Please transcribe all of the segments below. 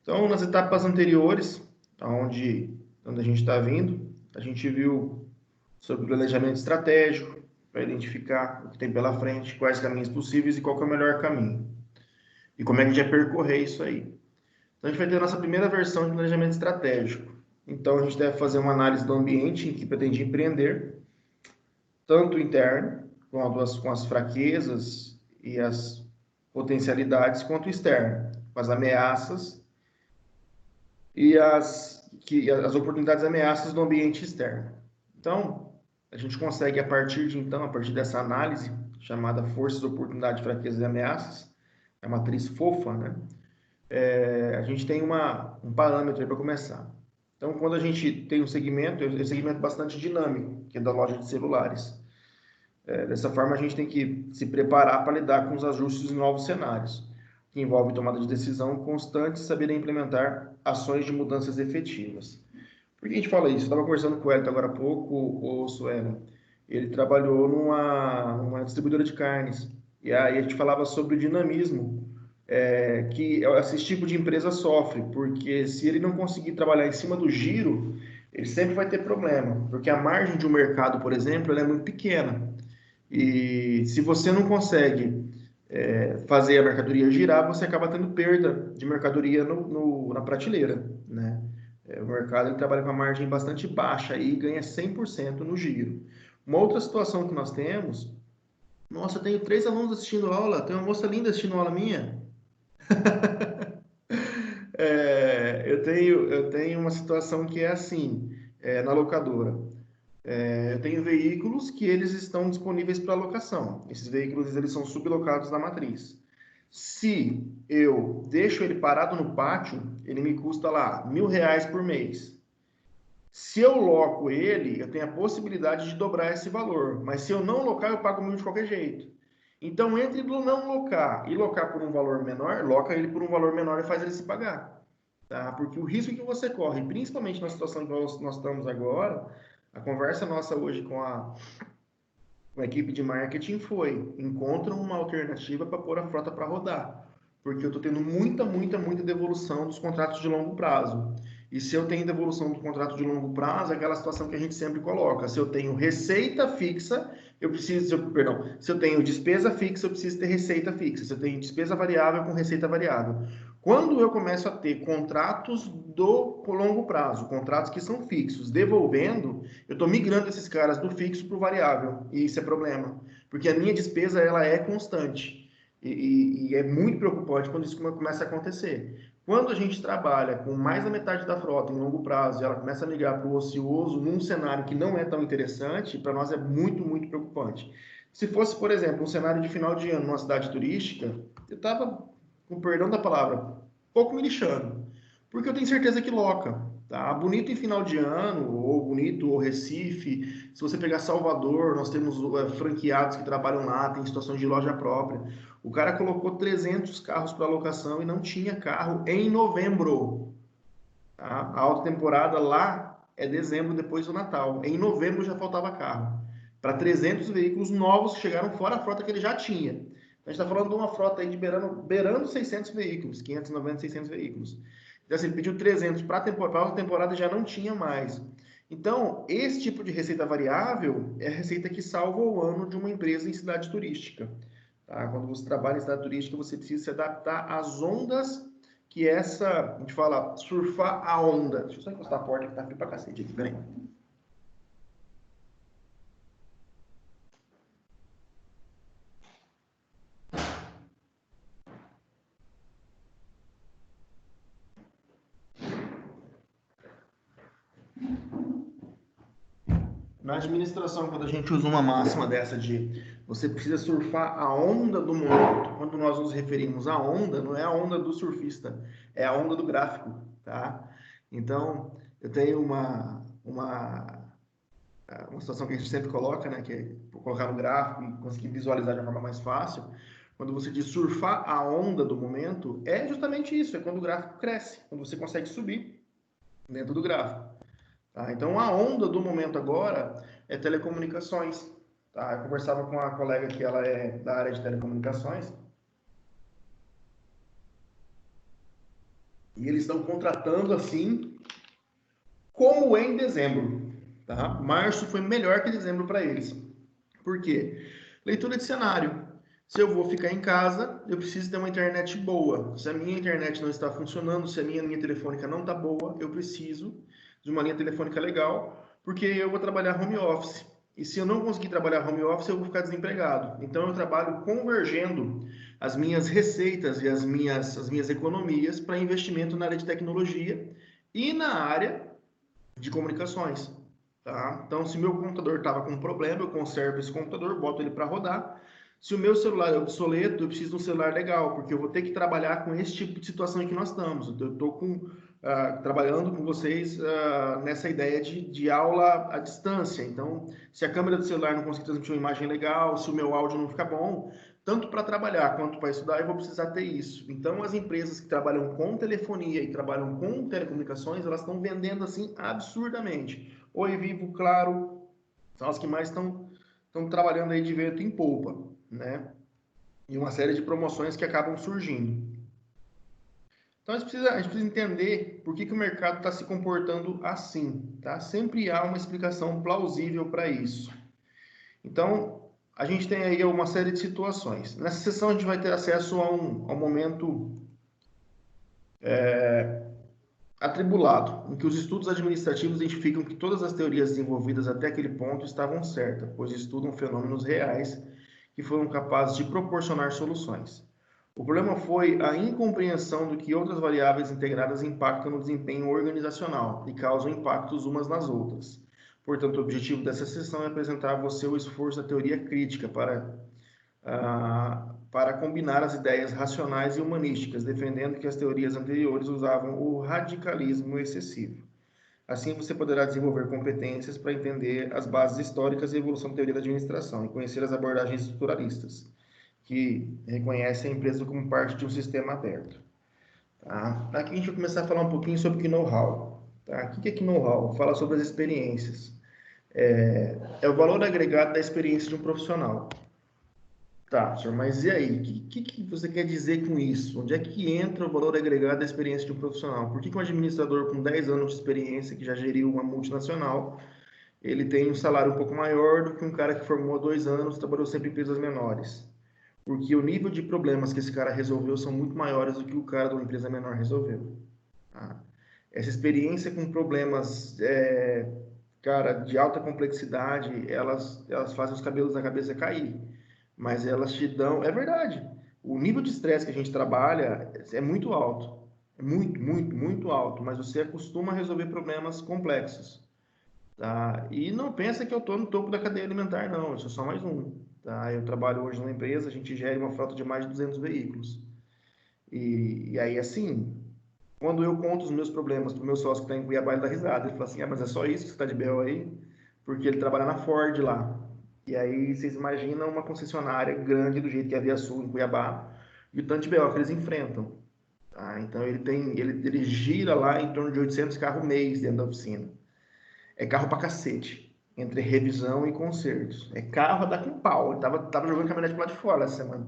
Então, nas etapas anteriores, onde a gente está vindo, a gente viu sobre o planejamento estratégico, para identificar o que tem pela frente, quais caminhos possíveis e qual que é o melhor caminho. E como é que a gente vai percorrer isso aí. Então, a gente vai ter a nossa primeira versão de planejamento estratégico. Então, a gente deve fazer uma análise do ambiente em que pretende empreender, tanto interno, com as fraquezas e as potencialidades, quanto externo, com as ameaças e as oportunidades e ameaças do ambiente externo. Então, a gente consegue, a partir dessa análise, chamada Forças, Oportunidades, Fraquezas e Ameaças, é a matriz fofa, né? A gente tem um parâmetro para começar. Então, quando a gente tem um segmento, é um segmento bastante dinâmico, que é da loja de celulares. Dessa forma, a gente tem que se preparar para lidar com os ajustes dos novos cenários, que envolve tomada de decisão constante e saber implementar ações de mudanças efetivas. Por que a gente fala isso? Eu estava conversando com o Elton agora há pouco, o Suelen. Ele trabalhou numa distribuidora de carnes. E aí a gente falava sobre o dinamismo que esse tipo de empresa sofre, porque se ele não conseguir trabalhar em cima do giro, ele sempre vai ter problema, porque a margem de um mercado, por exemplo, ela é muito pequena. E se você não consegue fazer a mercadoria girar, você acaba tendo perda de mercadoria na prateleira, né? O mercado ele trabalha com uma margem bastante baixa e ganha 100% no giro. Uma outra situação que nós temos, nossa, eu tenho 3 alunos assistindo aula, tem uma moça linda assistindo aula minha. Eu tenho uma situação que é assim, na locadora. Eu tenho veículos que eles estão disponíveis para locação. Esses veículos eles são sublocados na matriz. Se eu deixo ele parado no pátio, ele me custa lá R$ 1.000 por mês. Se eu loco ele, eu tenho a possibilidade de dobrar esse valor. Mas se eu não locar, eu pago 1.000 de qualquer jeito. Então, entre não locar e locar por um valor menor, loca ele por um valor menor e faz ele se pagar. Tá? Porque o risco que você corre, principalmente na situação que nós estamos agora, a conversa nossa hoje com a equipe de marketing foi: encontra uma alternativa para pôr a frota para rodar. Porque eu estou tendo muita devolução dos contratos de longo prazo. E se eu tenho devolução do contrato de longo prazo, é aquela situação que a gente sempre coloca. Se eu tenho receita fixa, se eu tenho despesa fixa, eu preciso ter receita fixa. Se eu tenho despesa variável com receita variável. Quando eu começo a ter contratos do longo prazo, contratos que são fixos, devolvendo, eu estou migrando esses caras do fixo para o variável. E isso é problema. Porque a minha despesa ela é constante. E é muito preocupante quando isso começa a acontecer. Quando a gente trabalha com mais da metade da frota em longo prazo e ela começa a migrar para o ocioso num cenário que não é tão interessante, para nós é muito preocupante. Se fosse, por exemplo, um cenário de final de ano numa cidade turística, eu estava, com perdão da palavra, pouco me lixando, porque eu tenho certeza que loca. Tá? Bonito em final de ano, ou Bonito, ou Recife. Se você pegar Salvador, nós temos franqueados que trabalham lá, tem situações de loja própria. O cara colocou 300 carros para locação e não tinha carro em novembro. Tá? A alta temporada lá é dezembro, depois do Natal. Em novembro já faltava carro. Para 300 veículos novos que chegaram fora a frota que ele já tinha. A gente está falando de uma frota aí de beirando 600 veículos, 590, 600 veículos. Então, assim, ele pediu 300 para a temporada já não tinha mais. Então, esse tipo de receita variável é a receita que salva o ano de uma empresa em cidade turística. Tá? Quando você trabalha em cidade turística, você precisa se adaptar às ondas que a gente fala, surfar a onda. Deixa eu só encostar a porta que tá frio pra cacete aqui, peraí. Na administração, quando a gente usa uma máxima dessa de você precisa surfar a onda do momento, quando nós nos referimos à onda, não é a onda do surfista, é a onda do gráfico, tá? Então, eu tenho uma situação que a gente sempre coloca, né, que é colocar no gráfico e conseguir visualizar de uma forma mais fácil. Quando você diz surfar a onda do momento, é justamente isso, é quando o gráfico cresce, quando você consegue subir dentro do gráfico. Tá? Então, a onda do momento agora é telecomunicações. Tá? Eu conversava com uma colega que ela é da área de telecomunicações. E eles estão contratando assim, como em dezembro. Tá? Março foi melhor que dezembro para eles. Por quê? Leitura de cenário. Se eu vou ficar em casa, eu preciso ter uma internet boa. Se a minha internet não está funcionando, se a minha linha telefônica não está boa, eu preciso de uma linha telefônica legal, porque eu vou trabalhar home office. E se eu não conseguir trabalhar home office, eu vou ficar desempregado. Então eu trabalho convergendo as minhas receitas e as minhas economias para investimento na área de tecnologia e na área de comunicações. Tá? Então, se meu computador estava com um problema, eu conservo esse computador, boto ele para rodar. Se o meu celular é obsoleto, eu preciso de um celular legal, porque eu vou ter que trabalhar com esse tipo de situação em que nós estamos. Eu estou trabalhando com vocês nessa ideia de aula à distância. Então, se a câmera do celular não conseguir transmitir uma imagem legal, se o meu áudio não ficar bom, tanto para trabalhar quanto para estudar, eu vou precisar ter isso. Então, as empresas que trabalham com telefonia e trabalham com telecomunicações, elas estão vendendo assim absurdamente. Oi, Vivo, Claro, são as que mais estão trabalhando aí de vento em polpa, né? E uma série de promoções que acabam surgindo. Então, a gente precisa entender por que o mercado está se comportando assim, tá? Sempre há uma explicação plausível para isso. Então, a gente tem aí uma série de situações. Nessa sessão, a gente vai ter acesso a um momento atribulado, em que os estudos administrativos identificam que todas as teorias desenvolvidas até aquele ponto estavam certas, pois estudam fenômenos reais que foram capazes de proporcionar soluções. O problema foi a incompreensão do que outras variáveis integradas impactam no desempenho organizacional e causam impactos umas nas outras. Portanto, o objetivo dessa sessão é apresentar a você o esforço da teoria crítica para combinar as ideias racionais e humanísticas, defendendo que as teorias anteriores usavam o radicalismo excessivo. Assim, você poderá desenvolver competências para entender as bases históricas e evolução da teoria da administração e conhecer as abordagens estruturalistas, que reconhecem a empresa como parte de um sistema aberto. Tá? Aqui a gente vai começar a falar um pouquinho sobre know-how. Tá? O que é know-how? Fala sobre as experiências. É o valor agregado da experiência de um profissional. Tá, senhor, mas e aí? O que você quer dizer com isso? Onde é que entra o valor agregado da experiência de um profissional? Por que um administrador com 10 anos de experiência, que já geriu uma multinacional, ele tem um salário um pouco maior do que um cara que formou há 2 anos, trabalhou sempre em empresas menores? Porque o nível de problemas que esse cara resolveu são muito maiores do que o cara de uma empresa menor resolveu. Tá? Essa experiência com problemas, cara, de alta complexidade, elas fazem os cabelos da cabeça cair. Mas elas te dão. É verdade. O nível de estresse que a gente trabalha é muito alto. É muito, muito, muito alto. Mas você acostuma a resolver problemas complexos. Tá? E não pensa que eu estou no topo da cadeia alimentar, não. Eu sou só mais um. Tá? Eu trabalho hoje numa empresa, a gente gera uma frota de mais de 200 veículos. E aí, assim, quando eu conto os meus problemas para o meu sócio que está em Cuiabá, ele dá risada. Ele fala assim: ah, mas é só isso que você está de BO aí? Porque ele trabalha na Ford lá. E aí vocês imaginam uma concessionária grande do jeito que é a Via Sul em Cuiabá e o tanto de BO que eles enfrentam. Tá? Então ele gira lá em torno de 800 carros mês dentro da oficina. É carro pra cacete, entre revisão e consertos. É carro a dar com pau. Ele tava jogando caminhonete pro lado de fora essa semana.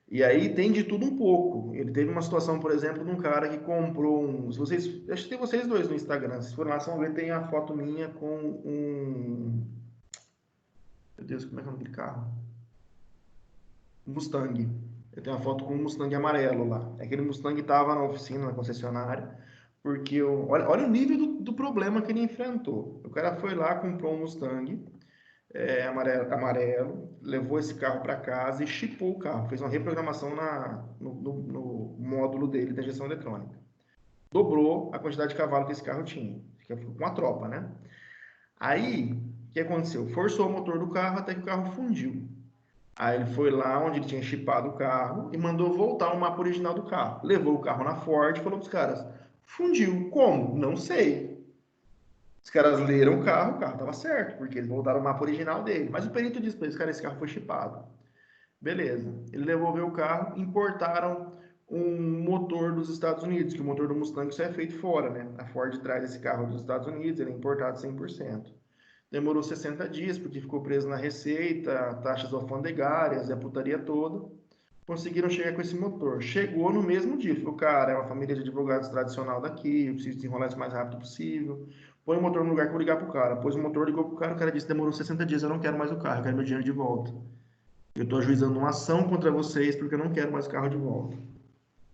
E aí tem de tudo um pouco. Ele teve uma situação, por exemplo, de um cara que comprou um. Se vocês, acho que tem vocês dois no Instagram. Se forem lá, vocês vão ver, tem a foto minha com um. Meu Deus, como é que é o nome daquele carro? Um Mustang. Eu tenho uma foto com um Mustang amarelo lá. Aquele Mustang estava na oficina, na concessionária, porque olha o nível do problema que ele enfrentou. O cara foi lá, comprou um Mustang amarelo, levou esse carro para casa e chipou o carro, fez uma reprogramação no módulo dele da injeção eletrônica. Dobrou a quantidade de cavalo que esse carro tinha, que com uma tropa, né? Aí, o que aconteceu? Forçou o motor do carro até que o carro fundiu. Aí ele foi lá onde ele tinha chipado o carro e mandou voltar o mapa original do carro. Levou o carro na Ford e falou para os caras: fundiu. Como? Não sei. Os caras leram o carro estava certo, porque eles voltaram o mapa original dele. Mas o perito disse para eles: cara, esse carro foi chipado. Beleza. Ele devolveu o carro, importaram um motor dos Estados Unidos, que o motor do Mustang só é feito fora, né? A Ford traz esse carro dos Estados Unidos, ele é importado 100%. Demorou 60 dias, porque ficou preso na receita, taxas alfandegárias e a putaria toda. conseguiram chegar com esse motor. Chegou no mesmo dia. Falou, cara, é uma família de advogados tradicional daqui, eu preciso desenrolar isso o mais rápido possível. Põe o motor no lugar que eu vou ligar pro cara. Pôs o motor, ligou pro cara, o cara disse, demorou 60 dias, eu não quero mais o carro, eu quero meu dinheiro de volta. Eu estou ajuizando uma ação contra vocês porque eu não quero mais o carro de volta.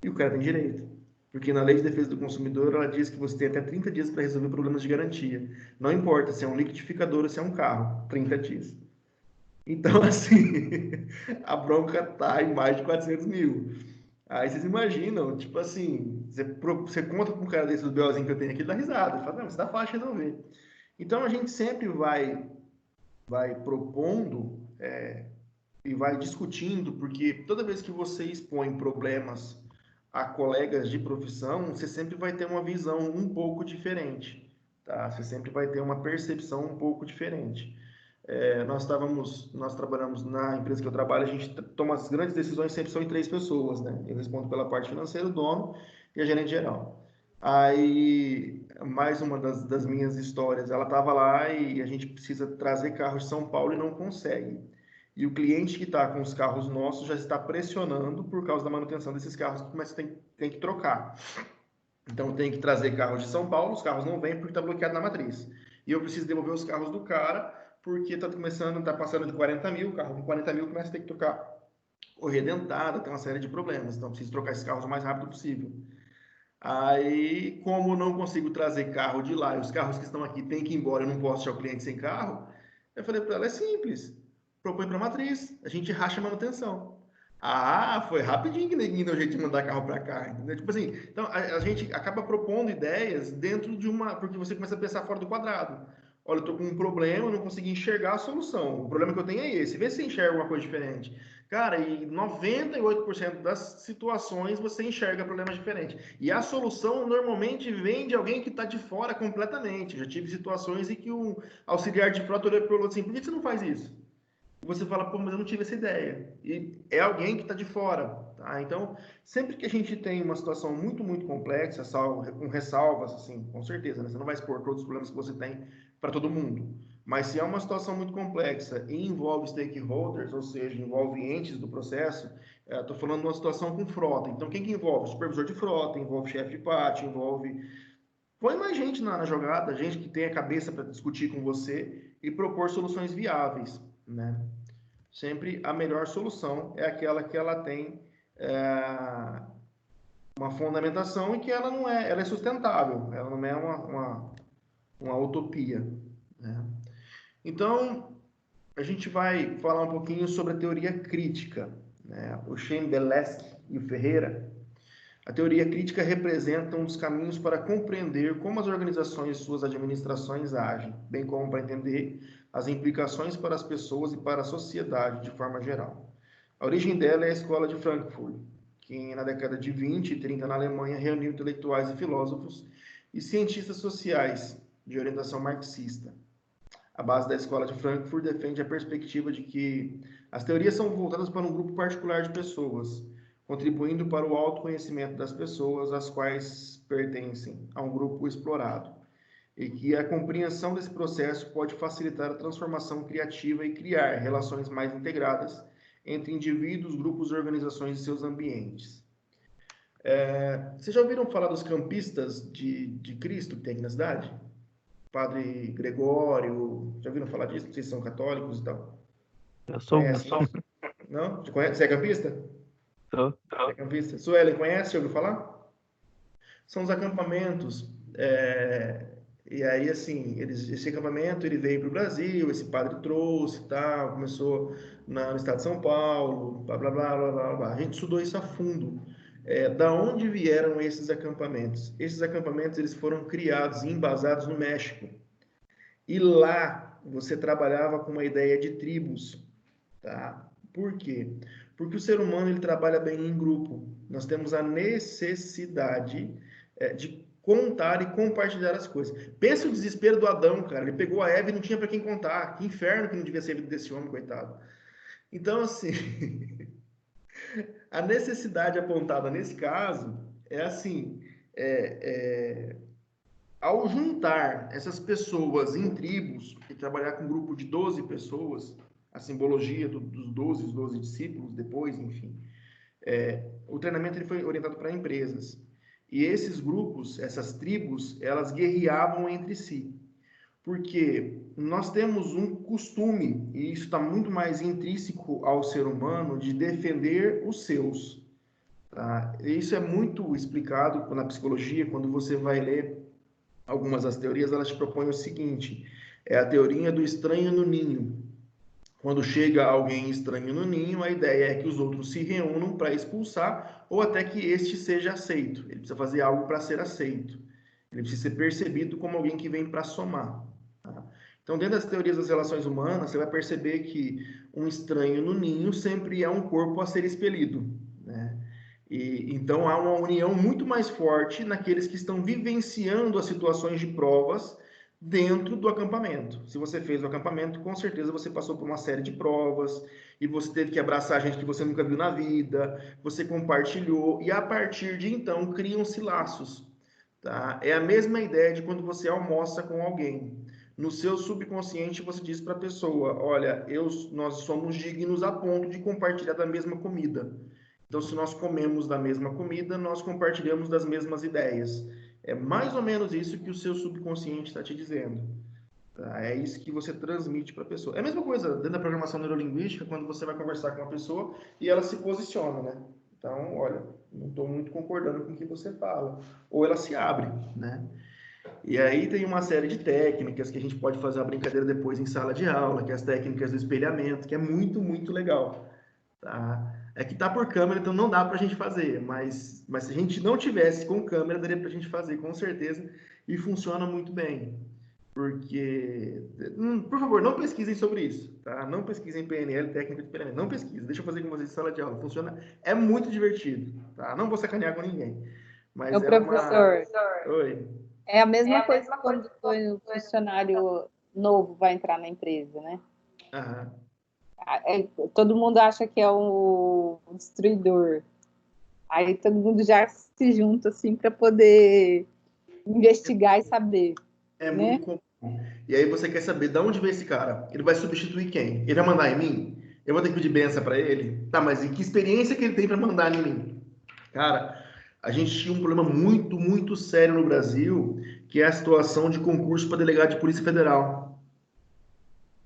E o cara tem direito. Porque na Lei de Defesa do Consumidor, ela diz que você tem até 30 dias para resolver problemas de garantia. Não importa se é um liquidificador ou se é um carro, 30 dias. Então, assim, a bronca tá em mais de 400 mil. Aí vocês imaginam, tipo assim, você conta com um cara desses BOzinho que eu tenho aqui, dá risada. Fala, não, isso dá fácil de resolver. Então, a gente sempre vai propondo e vai discutindo, porque toda vez que você expõe problemas a colegas de profissão, você sempre vai ter uma visão um pouco diferente, tá? Você sempre vai ter uma percepção um pouco diferente. Nós trabalhamos na empresa que eu trabalho, a gente toma as grandes decisões sempre são em 3 pessoas, né? Eu respondo pela parte financeira, o dono e a gerente geral. Aí, mais uma das minhas histórias, ela estava lá e a gente precisa trazer carros de São Paulo e não consegue. E o cliente que está com os carros nossos já está pressionando por causa da manutenção desses carros, mas tem que trocar. Então tem que trazer carros de São Paulo, os carros não vêm porque está bloqueado na matriz. E eu preciso devolver os carros do cara, porque está passando de 40 mil, o carro com 40 mil começa a ter que trocar correia dentada, tem uma série de problemas. Então preciso trocar esses carros o mais rápido possível. Aí, como não consigo trazer carro de lá e os carros que estão aqui têm que ir embora, eu não posso deixar o cliente sem carro, eu falei para ela, é simples, propõe para a matriz, a gente racha a manutenção. Ah, foi rapidinho que ninguém deu jeito de mandar carro para cá, entendeu? Tipo assim, então a gente acaba propondo ideias dentro de uma, porque você começa a pensar fora do quadrado. Olha, eu tô com um problema, não consegui enxergar a solução. O problema que eu tenho é esse. Vê se você enxerga uma coisa diferente. Cara, e 98% das situações você enxerga problemas diferentes. E a solução normalmente vem de alguém que está de fora completamente. Já tive situações em que o auxiliar de frota olhou para o outro assim, por que você não faz isso? E você fala, pô, mas eu não tive essa ideia. E é alguém que está de fora. Tá? Então, sempre que a gente tem uma situação muito, muito complexa, com ressalvas, assim, com certeza, né? Você não vai expor todos os problemas que você tem para todo mundo. Mas se é uma situação muito complexa e envolve stakeholders, ou seja, envolve entes do processo, estou falando de uma situação com frota. Então, quem que envolve? Supervisor de frota, envolve chefe de pátio, envolve... Põe mais gente na jogada, gente que tem a cabeça para discutir com você e propor soluções viáveis, né? Sempre a melhor solução é aquela que ela tem é, uma fundamentação e que ela não é, ela é sustentável, ela não é uma utopia, né? Então, a gente vai falar um pouquinho sobre a teoria crítica, né? O Schembelesky e o Ferreira. A teoria crítica representa um dos caminhos para compreender como as organizações e suas administrações agem, bem como para entender as implicações para as pessoas e para a sociedade de forma geral. A origem dela é a Escola de Frankfurt, que na década de 20 e 30 na Alemanha reuniu intelectuais e filósofos e cientistas sociais de orientação marxista. A base da Escola de Frankfurt defende a perspectiva de que as teorias são voltadas para um grupo particular de pessoas, contribuindo para o autoconhecimento das pessoas às quais pertencem a um grupo explorado, e que a compreensão desse processo pode facilitar a transformação criativa e criar relações mais integradas entre indivíduos, grupos, organizações e seus ambientes. Vocês já ouviram falar dos campistas de Cristo que tem aqui na cidade? Padre Gregório, já ouviram falar disso? Vocês são católicos e tal? Eu sou um. Conhece? Não? Você conhece? Você é campista? Sou. Você é campista? Suelen, conhece? Já ouviu falar? São os acampamentos. E aí, assim, esse acampamento ele veio para o Brasil, esse padre trouxe, tal, começou no estado de São Paulo, blá, blá, blá, blá, blá, blá. A gente estudou isso a fundo. Da onde vieram esses acampamentos? Esses acampamentos eles foram criados e embasados no México. E lá você trabalhava com uma ideia de tribos, tá? Por quê? Porque o ser humano ele trabalha bem em grupo. Nós temos a necessidade de contar e compartilhar as coisas. Pensa o desespero do Adão, cara. Ele pegou a Eva e não tinha para quem contar. Que inferno que não devia ser a vida desse homem, coitado. Então, assim, a necessidade apontada nesse caso é assim, é, ao juntar essas pessoas em tribos e trabalhar com um grupo de 12 pessoas, a simbologia dos 12, os 12 discípulos depois, enfim, O treinamento ele foi orientado para empresas. E esses grupos, essas tribos, elas guerreavam entre si. Porque nós temos um costume, e isso está muito mais intrínseco ao ser humano, de defender os seus. Tá? Isso é muito explicado na psicologia, quando você vai ler algumas das teorias, elas te propõem o seguinte, é a teoria do estranho no ninho. Quando chega alguém estranho no ninho, a ideia é que os outros se reúnam para expulsar ou até que este seja aceito. Ele precisa fazer algo para ser aceito. Ele precisa ser percebido como alguém que vem para somar. Tá? Então, dentro das teorias das relações humanas, você vai perceber que um estranho no ninho sempre é um corpo a ser expelido, né? E, então, há uma união muito mais forte naqueles que estão vivenciando as situações de provas dentro do acampamento. Se você fez o acampamento, com certeza você passou por uma série de provas e você teve que abraçar gente que você nunca viu na vida, você compartilhou e a partir de então criam-se laços, tá? É a mesma ideia de quando você almoça com alguém. No seu subconsciente você diz para a pessoa, olha, nós somos dignos a ponto de compartilhar da mesma comida. Então, se nós comemos da mesma comida, nós compartilhamos das mesmas ideias. É mais ou menos isso que o seu subconsciente está te dizendo. Tá? É isso que você transmite para a pessoa. É a mesma coisa dentro da programação neurolinguística, quando você vai conversar com uma pessoa e ela se posiciona, né? Então, olha, não estou muito concordando com o que você fala. Ou ela se abre, né? E aí tem uma série de técnicas que a gente pode fazer uma brincadeira depois em sala de aula, que é as técnicas do espelhamento, que é muito, muito legal. Tá? É que tá por câmera, então não dá para a gente fazer, mas se a gente não tivesse com câmera, daria para a gente fazer, com certeza, e funciona muito bem. Porque, por favor, não pesquisem sobre isso, tá? Não pesquisem PNL, técnica de espelhamento, não pesquisem, deixa eu fazer com vocês em sala de aula, funciona, é muito divertido, tá? Não vou sacanear com ninguém, mas O professor, Oi. é a mesma coisa quando o funcionário novo vai entrar na empresa, né? Aham. Todo mundo acha que é o destruidor. Aí todo mundo já se junta assim para poder investigar e saber. É né? muito comum. E aí você quer saber de onde vem esse cara? Ele vai substituir quem? Ele vai mandar em mim? Eu vou ter que pedir benção para ele? Tá, mas e que experiência que ele tem para mandar em mim? Cara, a gente tinha um problema muito, muito sério no Brasil, que é a situação de concurso para delegado de Polícia Federal.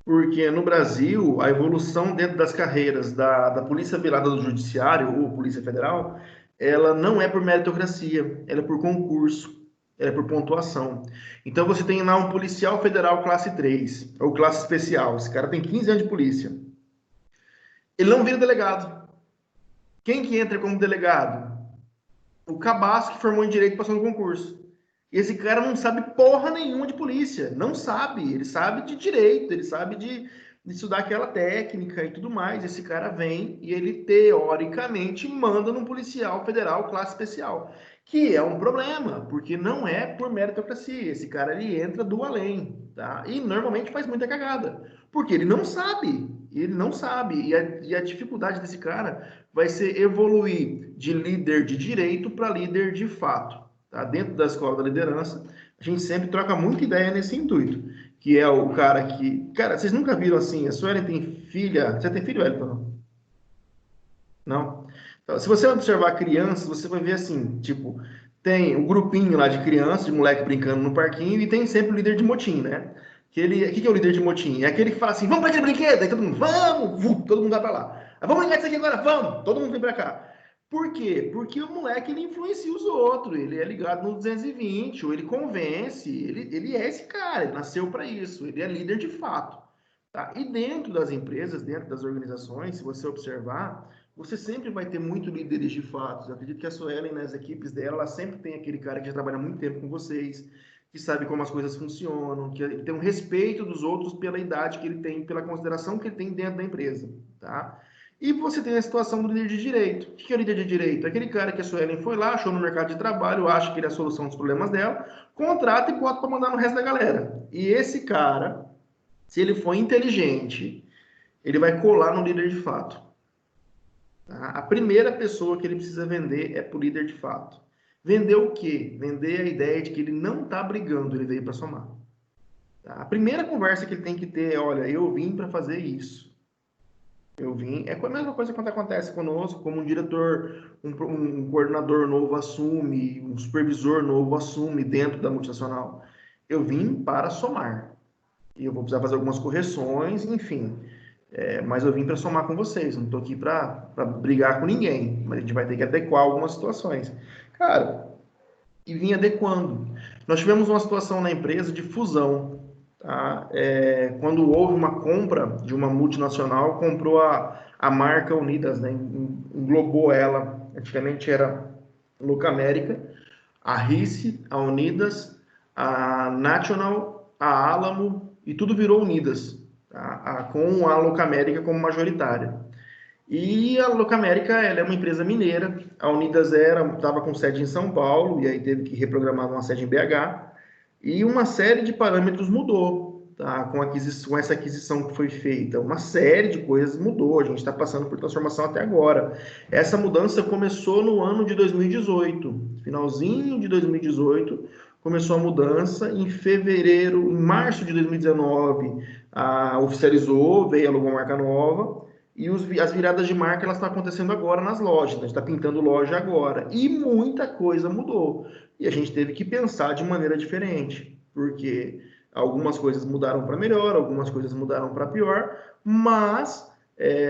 Porque no Brasil, a evolução dentro das carreiras da Polícia Virada do Judiciário, ou Polícia Federal, ela não é por meritocracia, ela é por concurso, ela é por pontuação. Então você tem lá um policial federal classe 3, ou classe especial, esse cara tem 15 anos de polícia. Ele não vira delegado. Quem que entra como delegado? O cabaço que formou em direito e passou no concurso. Esse cara não sabe porra nenhuma de polícia. Não sabe. Ele sabe de direito, ele sabe de estudar aquela técnica e tudo mais. Esse cara vem e ele, teoricamente, manda num policial federal classe especial. Que é um problema, porque não é por meritocracia. Esse cara, ele entra do além, tá? E normalmente faz muita cagada. Porque ele não sabe. Ele não sabe. E a dificuldade desse cara vai ser evoluir de líder de direito para líder de fato. Tá? Dentro da escola da liderança, a gente sempre troca muita ideia nesse intuito, que é o cara que... Cara, vocês nunca viram assim, a Suelen tem filha... Você tem filho, Wellington? Não? Então, se você observar crianças, você vai ver assim, tipo, tem um grupinho lá de crianças, de moleque brincando no parquinho, e tem sempre o líder de motim, né? O que é o líder de motim? É aquele que fala assim, vamos para aquele brinquedo, aí todo mundo, vamos, todo mundo vai para lá. Vamos brincar disso aqui agora, vamos, todo mundo vem para cá. Por quê? Porque o moleque, ele influencia os outros, ele é ligado no 220, ou ele convence, ele é esse cara, ele nasceu para isso, ele é líder de fato. Tá? E dentro das empresas, dentro das organizações, se você observar, você sempre vai ter muito líderes de fato. Eu acredito que a Suelen, nas equipes dela, ela sempre tem aquele cara que já trabalha muito tempo com vocês, que sabe como as coisas funcionam, que ele tem um respeito dos outros pela idade que ele tem, pela consideração que ele tem dentro da empresa, tá? E você tem a situação do líder de direito. O que é o líder de direito? Aquele cara que a Suelen foi lá, achou no mercado de trabalho, acha que ele é a solução dos problemas dela, contrata e bota para mandar no resto da galera. E esse cara, se ele for inteligente, ele vai colar no líder de fato. A primeira pessoa que ele precisa vender é para o líder de fato. Vender o quê? Vender a ideia de que ele não está brigando, ele veio para somar. A primeira conversa que ele tem que ter é, olha, eu vim para fazer isso. Eu vim, é a mesma coisa quando acontece conosco, como um diretor, um coordenador novo assume, um supervisor novo assume dentro da multinacional. Eu vim para somar. E eu vou precisar fazer algumas correções, enfim. Mas eu vim para somar com vocês, não estou aqui para brigar com ninguém, mas a gente vai ter que adequar algumas situações. Cara, e vim adequando. Nós tivemos uma situação na empresa de fusão. Tá? Quando houve uma compra de uma multinacional, comprou a marca Unidas, né? Englobou ela. Antigamente era Locamérica, a Rice, a Unidas, a National, a Alamo, e tudo virou Unidas, tá? Com a Locamérica como majoritária. E a Locamérica, ela é uma empresa mineira, a Unidas estava com sede em São Paulo, e aí teve que reprogramar uma sede em BH, e uma série de parâmetros mudou, tá? Com essa aquisição que foi feita. Uma série de coisas mudou, a gente está passando por transformação até agora. Essa mudança começou no ano de 2018, finalzinho de 2018, começou a mudança, em fevereiro, em março de 2019, oficializou, veio a logomarca nova, e as viradas de marca elas estão acontecendo agora nas lojas, a gente está pintando loja agora, e muita coisa mudou. E a gente teve que pensar de maneira diferente, porque algumas coisas mudaram para melhor, algumas coisas mudaram para pior, mas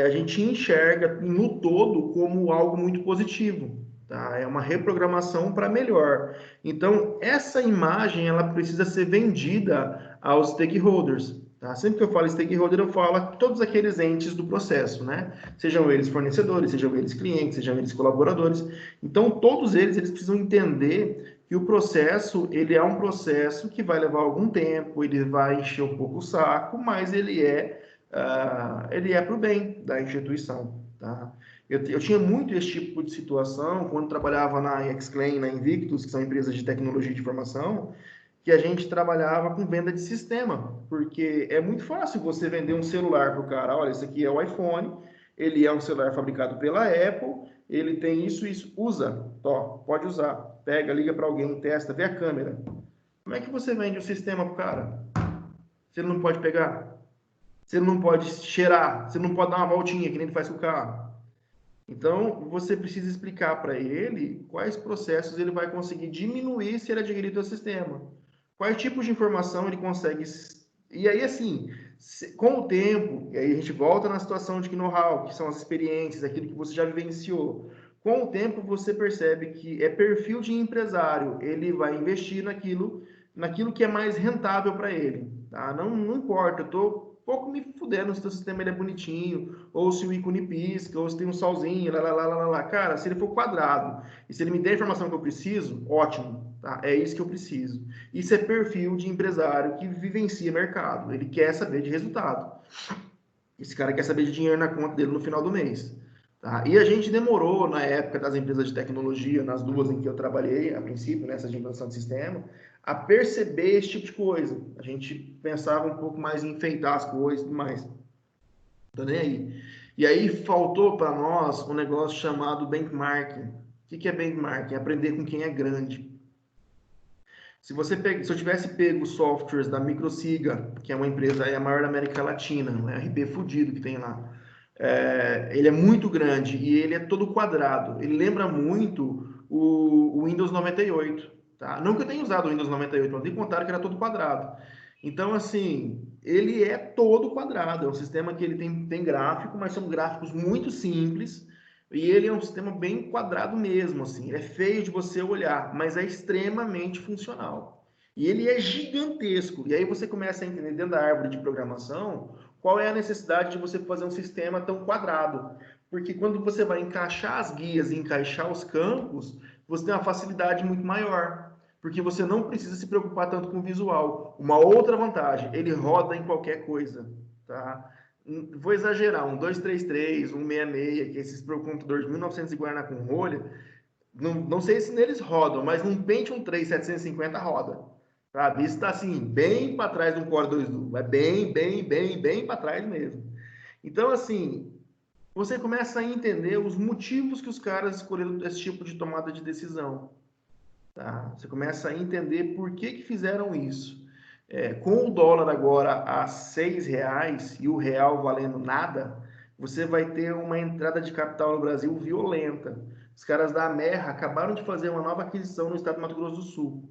a gente enxerga no todo como algo muito positivo. Tá? É uma reprogramação para melhor. Então, essa imagem ela precisa ser vendida aos stakeholders. Tá? Sempre que eu falo stakeholder, eu falo a todos aqueles entes do processo, né? Sejam eles fornecedores, sejam eles clientes, sejam eles colaboradores. Então, todos eles precisam entender que o processo, ele é um processo que vai levar algum tempo, ele vai encher um pouco o saco, mas ele é para o bem da instituição, tá? Eu tinha muito esse tipo de situação quando trabalhava na Exclaim, na Invictus, que são empresas de tecnologia de informação, que a gente trabalhava com venda de sistema, porque é muito fácil você vender um celular para o cara, olha, esse aqui é o iPhone, ele é um celular fabricado pela Apple, ele tem isso, usa, pode usar, pega, liga para alguém, testa, vê a câmera. Como é que você vende o sistema para o cara? Se ele não pode pegar, se ele não pode cheirar, se ele não pode dar uma voltinha, que nem ele faz com o carro. Então, você precisa explicar para ele quais processos ele vai conseguir diminuir se ele adquirir o sistema. Quais tipos de informação ele consegue. E aí, assim, com o tempo, e aí a gente volta na situação de know-how, que são as experiências, aquilo que você já vivenciou. Com o tempo, você percebe que é perfil de empresário, ele vai investir naquilo que é mais rentável para ele. Tá? Não importa, eu estou pouco me fudendo se o teu sistema ele é bonitinho, ou se o ícone pisca, ou se tem um solzinho, lá. Cara, se ele for quadrado, e se ele me der a informação que eu preciso, ótimo, tá? É isso que eu preciso. Isso é perfil de empresário que vivencia mercado. Ele quer saber de resultado. Esse cara quer saber de dinheiro na conta dele no final do mês. Tá? E a gente demorou, na época das empresas de tecnologia, nas duas em que eu trabalhei, a princípio, nessa de implantação de sistema, a perceber esse tipo de coisa. A gente pensava um pouco mais em enfeitar as coisas e tudo mais. Tô nem aí. E aí faltou para nós um negócio chamado benchmarking. O que é benchmarking? Aprender com quem é grande. Se eu tivesse pego softwares da Microsiga, que é uma empresa, é a maior da América Latina, um RP fudido que tem lá. Ele é muito grande e ele é todo quadrado. Ele lembra muito o Windows 98, tá? Não que eu tenha usado o Windows 98, mas me contaram que era todo quadrado. Então, assim, ele é todo quadrado. É um sistema que ele tem gráfico, mas são gráficos muito simples. E ele é um sistema bem quadrado mesmo, assim. Ele é feio de você olhar, mas é extremamente funcional. E ele é gigantesco. E aí você começa a entender dentro da árvore de programação qual é a necessidade de você fazer um sistema tão quadrado. Porque quando você vai encaixar as guias e encaixar os campos, você tem uma facilidade muito maior. Porque você não precisa se preocupar tanto com o visual. Uma outra vantagem, ele roda em qualquer coisa, tá? Vou exagerar, um 233, um 66, que esses computadores de 1900 e Guaraná com rolha, não sei se neles rodam, mas num Pentium 3 750 roda. Sabe? Isso está assim, bem para trás do Core 2 Duo. É bem para trás mesmo. Então, assim, você começa a entender os motivos que os caras escolheram esse tipo de tomada de decisão. Tá? Você começa a entender por que fizeram isso. Com o dólar agora a R$ 6 e o real valendo nada, você vai ter uma entrada de capital no Brasil violenta. Os caras da Amerra acabaram de fazer uma nova aquisição no estado do Mato Grosso do Sul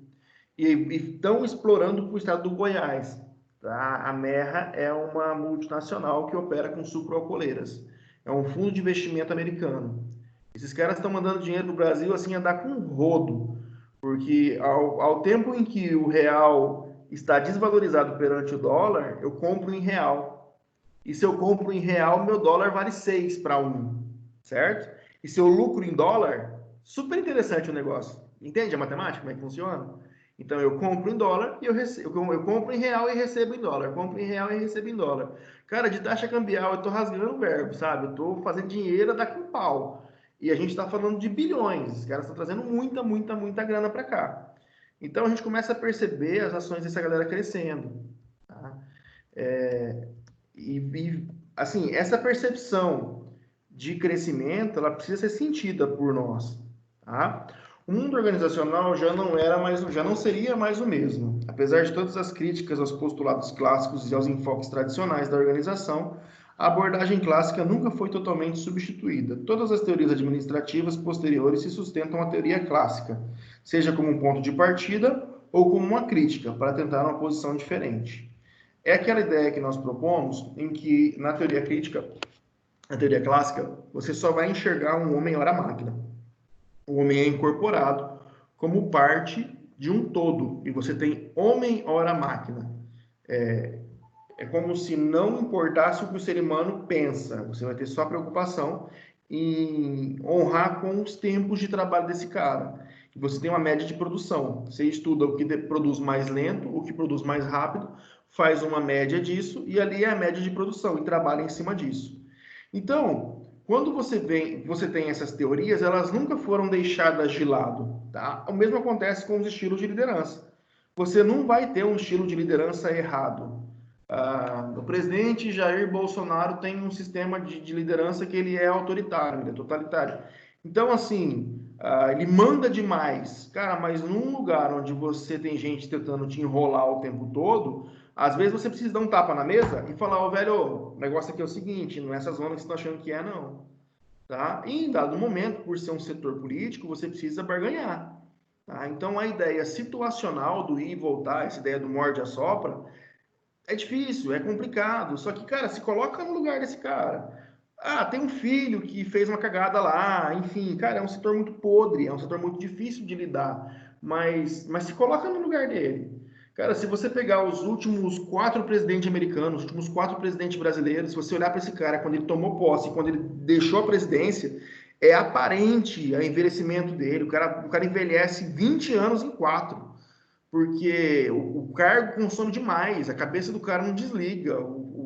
e estão explorando para o estado do Goiás. Tá? A Merra é uma multinacional que opera com sucroalcooleiras. É um fundo de investimento americano. Esses caras estão mandando dinheiro para o Brasil assim, andar com rodo, porque ao tempo em que o real está desvalorizado perante o dólar, eu compro em real. E se eu compro em real, meu dólar vale 6 para 1, certo? E se eu lucro em dólar, super interessante o negócio. Entende a matemática, como é que funciona? Então, eu compro em dólar e eu compro em real e recebo em dólar. Eu compro em real e recebo em dólar. Cara, de taxa cambial, eu tô rasgando o verbo, sabe? Eu tô fazendo dinheiro a dar com pau. E a gente está falando de bilhões. Os caras estão trazendo muita, muita, muita grana para cá. Então, a gente começa a perceber as ações dessa galera crescendo. Tá? Assim, essa percepção de crescimento, ela precisa ser sentida por nós. Tá? O mundo organizacional já não seria mais o mesmo. Apesar de todas as críticas aos postulados clássicos e aos enfoques tradicionais da organização, a abordagem clássica nunca foi totalmente substituída. Todas as teorias administrativas posteriores se sustentam à teoria clássica, seja como um ponto de partida ou como uma crítica, para tentar uma posição diferente. É aquela ideia que nós propomos, em que na teoria crítica, na teoria clássica, você só vai enxergar um homem ora máquina. O homem é incorporado como parte de um todo, e você tem homem ora máquina. É como se não importasse o que o ser humano pensa, você vai ter só preocupação em honrar com os tempos de trabalho desse cara. E você tem uma média de produção, você estuda o que produz mais lento, o que produz mais rápido, faz uma média disso, e ali é a média de produção, e trabalha em cima disso. Então, quando você tem essas teorias, elas nunca foram deixadas de lado, tá? O mesmo acontece com os estilos de liderança. Você não vai ter um estilo de liderança errado. O presidente Jair Bolsonaro tem um sistema de liderança que ele é autoritário, ele é totalitário. Então, assim, ele manda demais. Cara, mas num lugar onde você tem gente tentando te enrolar o tempo todo, às vezes você precisa dar um tapa na mesa e falar, velho, o negócio aqui é o seguinte, não é essa zona que você está achando que é, não. Tá? E em dado momento, por ser um setor político, você precisa barganhar. Tá? Então, a ideia situacional do ir e voltar, essa ideia do morde-a-sopra, é difícil, é complicado. Só que, cara, se coloca no lugar desse cara. Tem um filho que fez uma cagada lá, enfim, cara, é um setor muito podre, é um setor muito difícil de lidar. Mas se coloca no lugar dele. Cara, se você pegar os últimos 4 presidentes americanos, os últimos 4 presidentes brasileiros, se você olhar para esse cara, quando ele tomou posse, quando ele deixou a presidência, é aparente o envelhecimento dele. O cara envelhece 20 anos em 4, porque o cargo consome demais, a cabeça do cara não desliga.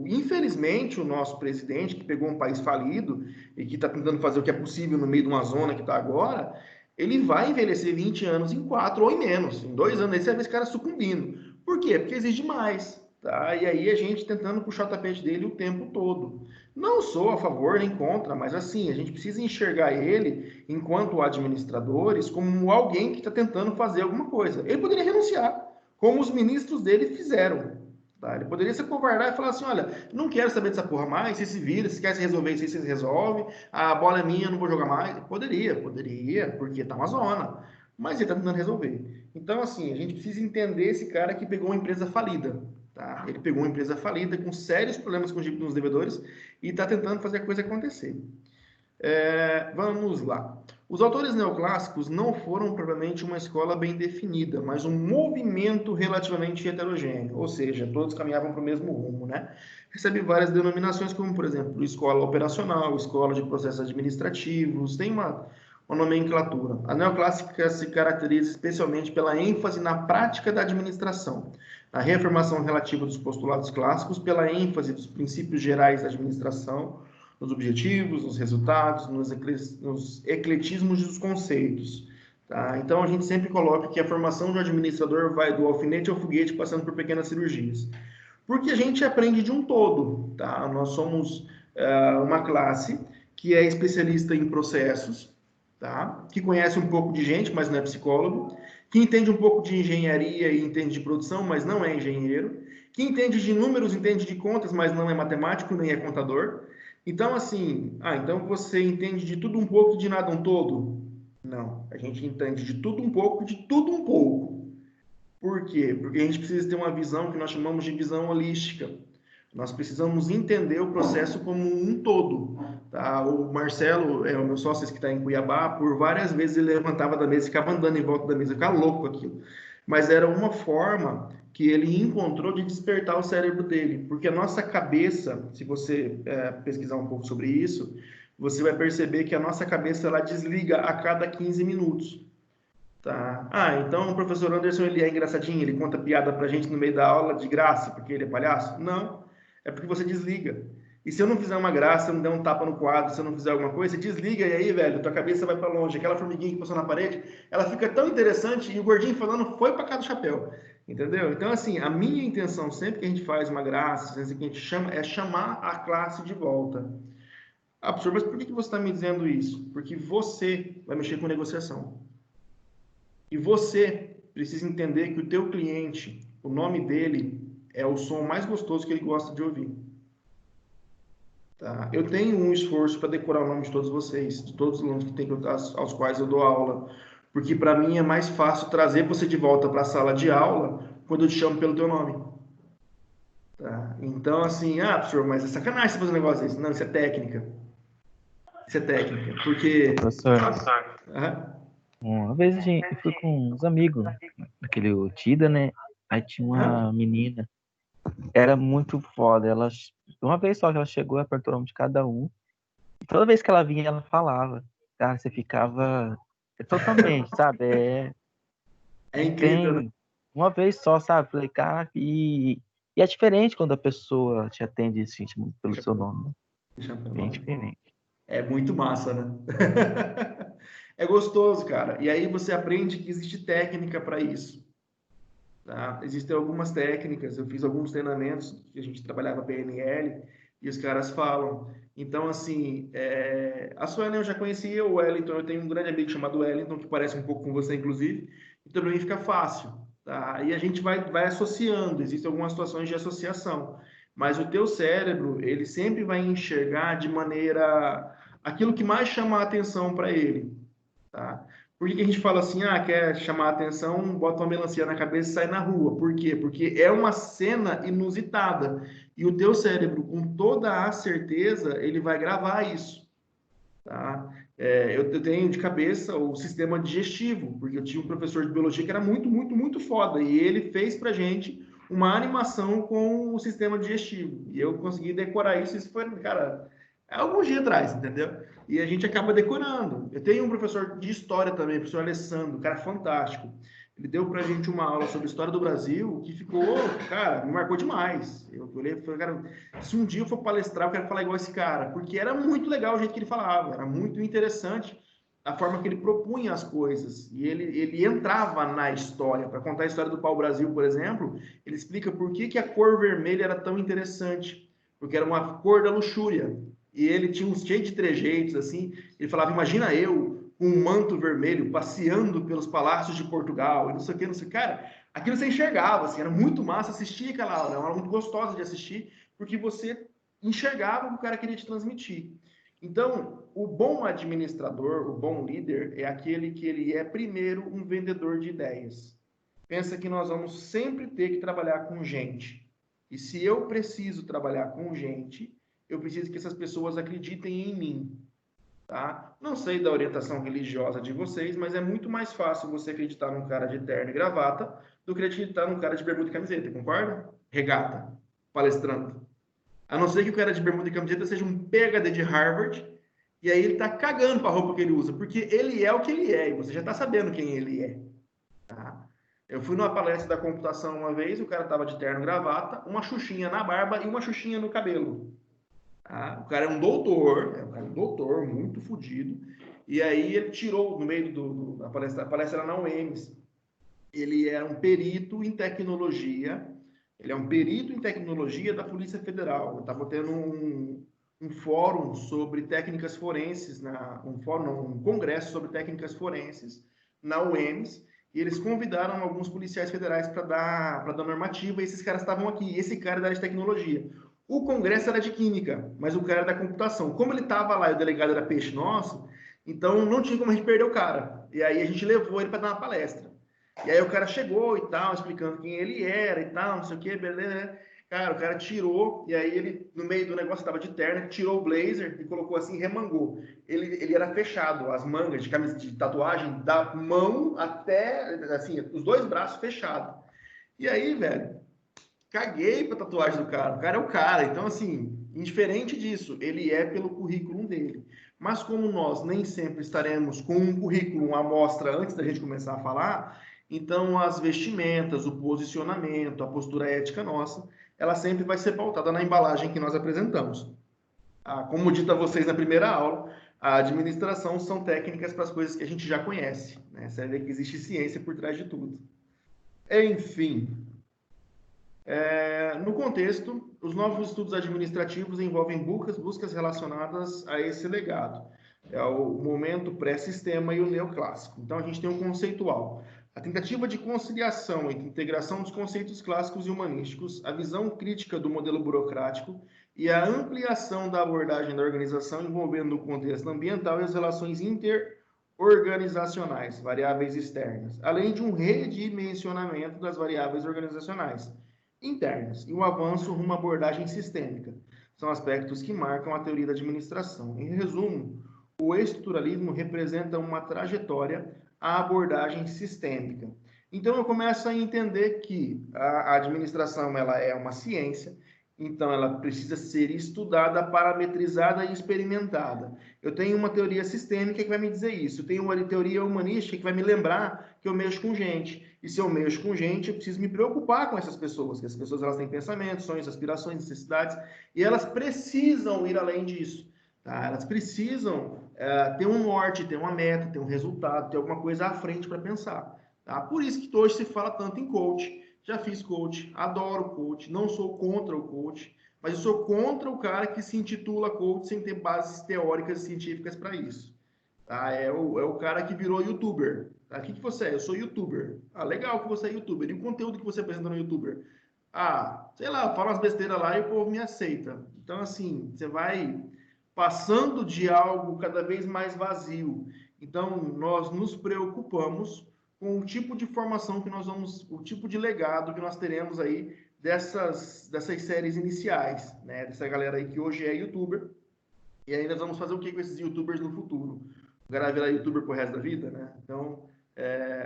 Infelizmente, o nosso presidente, que pegou um país falido e que está tentando fazer o que é possível no meio de uma zona que está agora, ele vai envelhecer 20 anos em 4 ou em menos. Em 2 anos, aí você vai ver esse cara sucumbindo. Por quê? Porque exige mais. Tá? E aí a gente tentando puxar o tapete dele o tempo todo. Não sou a favor nem contra, mas assim, a gente precisa enxergar ele, enquanto administradores, como alguém que está tentando fazer alguma coisa. Ele poderia renunciar, como os ministros dele fizeram. Tá? Ele poderia se acovardar e falar assim, olha, não quero saber dessa porra mais, se vira, se quer se resolver isso aí, se resolve, a bola é minha, eu não vou jogar mais. Poderia, porque tá uma zona. Mas ele tá tentando resolver. Então, assim, a gente precisa entender esse cara que pegou uma empresa falida. Tá? Ele pegou uma empresa falida, com sérios problemas com os devedores, e está tentando fazer a coisa acontecer. Vamos lá. Os autores neoclássicos não foram propriamente uma escola bem definida, mas um movimento relativamente heterogêneo, ou seja, todos caminhavam para o mesmo rumo, né? Recebe várias denominações, como, por exemplo, escola operacional, escola de processos administrativos, tem uma nomenclatura. A neoclássica se caracteriza especialmente pela ênfase na prática da administração, a reafirmação relativa dos postulados clássicos, pela ênfase dos princípios gerais da administração, nos objetivos, nos resultados, nos ecletismos dos conceitos. Tá? Então, a gente sempre coloca que a formação de um administrador vai do alfinete ao foguete, passando por pequenas cirurgias. Porque a gente aprende de um todo. Tá? Nós somos uma classe que é especialista em processos, tá? Que conhece um pouco de gente, mas não é psicólogo, que entende um pouco de engenharia e entende de produção, mas não é engenheiro, que entende de números, entende de contas, mas não é matemático, nem é contador, Então, assim, então você entende de tudo um pouco e de nada um todo? Não, a gente entende de tudo um pouco, de tudo um pouco. Por quê? Porque a gente precisa ter uma visão que nós chamamos de visão holística. Nós precisamos entender o processo como um todo. Tá? O Marcelo, o meu sócio que está em Cuiabá, por várias vezes ele levantava da mesa e ficava andando em volta da mesa, ficava louco com aquilo. Mas era uma forma que ele encontrou de despertar o cérebro dele. Porque a nossa cabeça, se você pesquisar um pouco sobre isso, você vai perceber que a nossa cabeça ela desliga a cada 15 minutos. Tá. Então o professor Anderson ele é engraçadinho, ele conta piada pra gente no meio da aula de graça, porque ele é palhaço? Não, é porque você desliga. E se eu não fizer uma graça, se eu não der um tapa no quadro, se eu não fizer alguma coisa, você desliga e aí, velho, tua cabeça vai para longe. Aquela formiguinha que passou na parede, ela fica tão interessante e o gordinho falando foi para cá do chapéu. Entendeu? Então, assim, a minha intenção sempre que a gente faz uma graça, sempre que a gente chama, é chamar a classe de volta. Ah, professor, mas por que você está me dizendo isso? Porque você vai mexer com negociação. E você precisa entender que o teu cliente, o nome dele é o som mais gostoso que ele gosta de ouvir. Tá? Eu tenho um esforço para decorar o nome de todos vocês, de todos os alunos que tem, aos quais eu dou aula, porque para mim é mais fácil trazer você de volta para a sala de aula quando eu te chamo pelo teu nome. Tá? Então, assim, professor, mas é sacanagem você fazer um negócio desse. Não, isso é técnica. Isso é técnica, porque... Professor, Ah, uma vez eu fui com uns amigos, naquele Tida, né? Aí tinha uma menina, era muito foda. Uma vez só que ela chegou, apertou o nome de cada um. E toda vez que ela vinha, ela falava. Cara, você ficava totalmente, sabe? é Não incrível, né? tem uma vez só, sabe? Falei, cara, e é diferente quando a pessoa te atende assim, chamando pelo seu nome, né? Deixa pelo Bem nome. diferente. É muito massa, né? É gostoso, cara. E aí você aprende que existe técnica para isso. Tá? Existem algumas técnicas. Eu fiz alguns treinamentos que a gente trabalhava PNL e os caras falam. Então, assim, a Suelen eu já conhecia, o Wellington, eu tenho um grande amigo chamado Wellington, que parece um pouco com você, inclusive, e também fica fácil. Tá? E a gente vai associando, existem algumas situações de associação. Mas o teu cérebro, ele sempre vai enxergar de maneira aquilo que mais chama a atenção para ele. Tá? Por que a gente fala assim, quer chamar a atenção, bota uma melancia na cabeça e sai na rua? Por quê? Porque é uma cena inusitada. E o teu cérebro, com toda a certeza, ele vai gravar isso. Tá? Eu tenho de cabeça o sistema digestivo, porque eu tinha um professor de biologia que era muito, muito, muito foda. E ele fez pra gente uma animação com o sistema digestivo. E eu consegui decorar isso. Isso foi, cara, alguns dias atrás, entendeu? E a gente acaba decorando. Eu tenho um professor de história também, o professor Alessandro, um cara fantástico. Ele deu pra gente uma aula sobre história do Brasil que ficou, cara, me marcou demais. Eu olhei e falei, cara, se um dia eu for palestrar, eu quero falar igual esse cara, porque era muito legal o jeito que ele falava, era muito interessante a forma que ele propunha as coisas. E ele entrava na história. Para contar a história do pau-brasil, por exemplo, ele explica por que a cor vermelha era tão interessante. Porque era uma cor da luxúria. E ele tinha uns cheio de trejeitos, assim. Ele falava, imagina eu com um manto vermelho passeando pelos palácios de Portugal, e não sei o que, não sei o que. Cara, aquilo você enxergava, assim, era muito massa assistir aquela aula, era uma aula muito gostosa de assistir, porque você enxergava o que o cara queria te transmitir. Então, o bom administrador, o bom líder, é aquele que ele é primeiro um vendedor de ideias. Pensa que nós vamos sempre ter que trabalhar com gente. E se eu preciso trabalhar com gente, eu preciso que essas pessoas acreditem em mim. Tá? Não sei da orientação religiosa de vocês, mas é muito mais fácil você acreditar num cara de terno e gravata do que acreditar num cara de bermuda e camiseta, concorda? Regata, palestrando. A não ser que o cara de bermuda e camiseta seja um PhD de Harvard, e aí ele tá cagando para a roupa que ele usa, porque ele é o que ele é, e você já tá sabendo quem ele é. Tá? Eu fui numa palestra da computação uma vez, o cara tava de terno e gravata, uma xuxinha na barba e uma xuxinha no cabelo. Tá? O cara é um doutor, muito fodido, e aí ele tirou no meio da palestra, a palestra era na UEMS, ele é um perito em tecnologia, ele é um perito em tecnologia da Polícia Federal. Eu estava tendo um fórum sobre técnicas forenses, um congresso sobre técnicas forenses na UEMS, e eles convidaram alguns policiais federais para dar normativa, e esses caras estavam aqui, esse cara é da área de tecnologia. O congresso era de química, mas o cara era da computação. Como ele estava lá e o delegado era peixe nosso, então não tinha como a gente perder o cara. E aí a gente levou ele para dar uma palestra. E aí o cara chegou e tal, explicando quem ele era e tal, não sei o que, beleza. Cara, o cara tirou, e aí ele, no meio do negócio, estava de terno, tirou o blazer e colocou assim, remangou. Ele era fechado, as mangas de camisa de tatuagem, da mão até, assim, os dois braços fechados. E aí, velho, caguei pra tatuagem do cara. O cara é o cara. Então, assim, indiferente disso, ele é pelo currículo dele. Mas como nós nem sempre estaremos com um currículo, uma amostra antes da gente começar a falar, então as vestimentas, o posicionamento, a postura ética nossa, ela sempre vai ser pautada na embalagem que nós apresentamos. Como dito a vocês na primeira aula, a administração são técnicas para as coisas que a gente já conhece, né? Você vê que existe ciência por trás de tudo. Enfim, no contexto, os novos estudos administrativos envolvem buscas relacionadas a esse legado. É o momento pré-sistema e o neoclássico. Então, a gente tem um conceitual. A tentativa de conciliação entre integração dos conceitos clássicos e humanísticos, a visão crítica do modelo burocrático e a ampliação da abordagem da organização envolvendo o contexto ambiental e as relações interorganizacionais, variáveis externas, além de um redimensionamento das variáveis organizacionais internas e o avanço rumo à abordagem sistêmica. São aspectos que marcam a teoria da administração. Em resumo, o estruturalismo representa uma trajetória à abordagem sistêmica. Então, eu começo a entender que a administração ela é uma ciência, então ela precisa ser estudada, parametrizada e experimentada. Eu tenho uma teoria sistêmica que vai me dizer isso. Eu tenho uma teoria humanística que vai me lembrar que eu mexo com gente. E se eu mexo com gente, eu preciso me preocupar com essas pessoas, que as pessoas elas têm pensamentos, sonhos, aspirações, necessidades, e elas precisam ir além disso. Tá? Elas precisam ter um norte, ter uma meta, ter um resultado, ter alguma coisa à frente para pensar. Tá? Por isso que hoje se fala tanto em coach. Já fiz coach, adoro coach, não sou contra o coach, mas eu sou contra o cara que se intitula coach sem ter bases teóricas e científicas para isso. Tá? É o cara que virou youtuber. Tá? O que você é? Eu sou youtuber. Legal que você é youtuber. E o conteúdo que você apresenta no youtuber? Sei lá, eu falo umas besteiras lá e o povo me aceita. Então, assim, você vai passando de algo cada vez mais vazio. Então, nós nos preocupamos com o tipo de formação que nós vamos, o tipo de legado que nós teremos aí dessas séries iniciais, né? Dessa galera aí que hoje é youtuber. E aí nós vamos fazer o que com esses youtubers no futuro? O cara virar youtuber pro resto da vida, né? Então,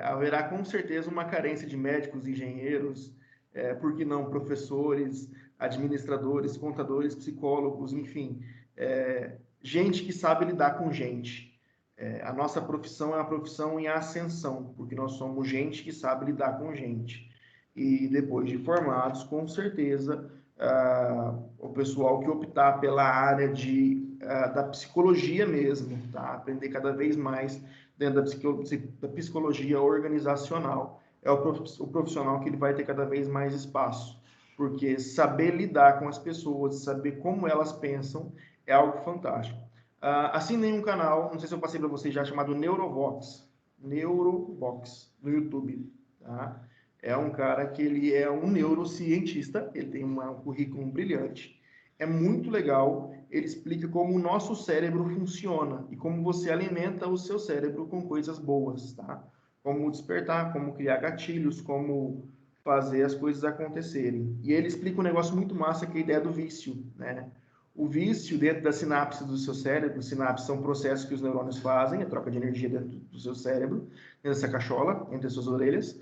haverá com certeza uma carência de médicos, engenheiros, por que não professores, administradores, contadores, psicólogos, enfim, gente que sabe lidar com gente. A nossa profissão é uma profissão em ascensão, porque nós somos gente que sabe lidar com gente. E depois de formados, com certeza, o pessoal que optar pela área da psicologia mesmo, tá? Aprender cada vez mais dentro da psicologia organizacional, é o profissional que ele vai ter cada vez mais espaço, porque saber lidar com as pessoas, saber como elas pensam, é algo fantástico. Assinei um canal, não sei se eu passei para vocês já, chamado Neurovox, no YouTube, tá? É um cara que ele é um neurocientista, ele tem um currículo brilhante, é muito legal, ele explica como o nosso cérebro funciona e como você alimenta o seu cérebro com coisas boas, tá? Como despertar, como criar gatilhos, como fazer as coisas acontecerem. E ele explica um negócio muito massa que é a ideia do vício, né? O vício dentro da sinapse do seu cérebro, sinapses são processos que os neurônios fazem, a troca de energia dentro do seu cérebro, dentro dessa cachola, entre as suas orelhas.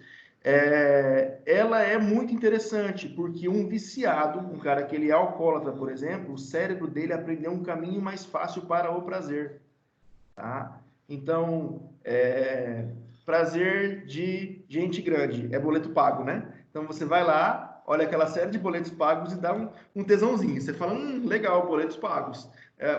Ela é muito interessante, porque um viciado, um cara que ele é alcoólatra, por exemplo, o cérebro dele aprendeu um caminho mais fácil para o prazer. Tá? Então, prazer de gente grande é boleto pago, né? Então você vai lá, olha aquela série de boletos pagos e dá um tesãozinho. Você fala, legal, boletos pagos.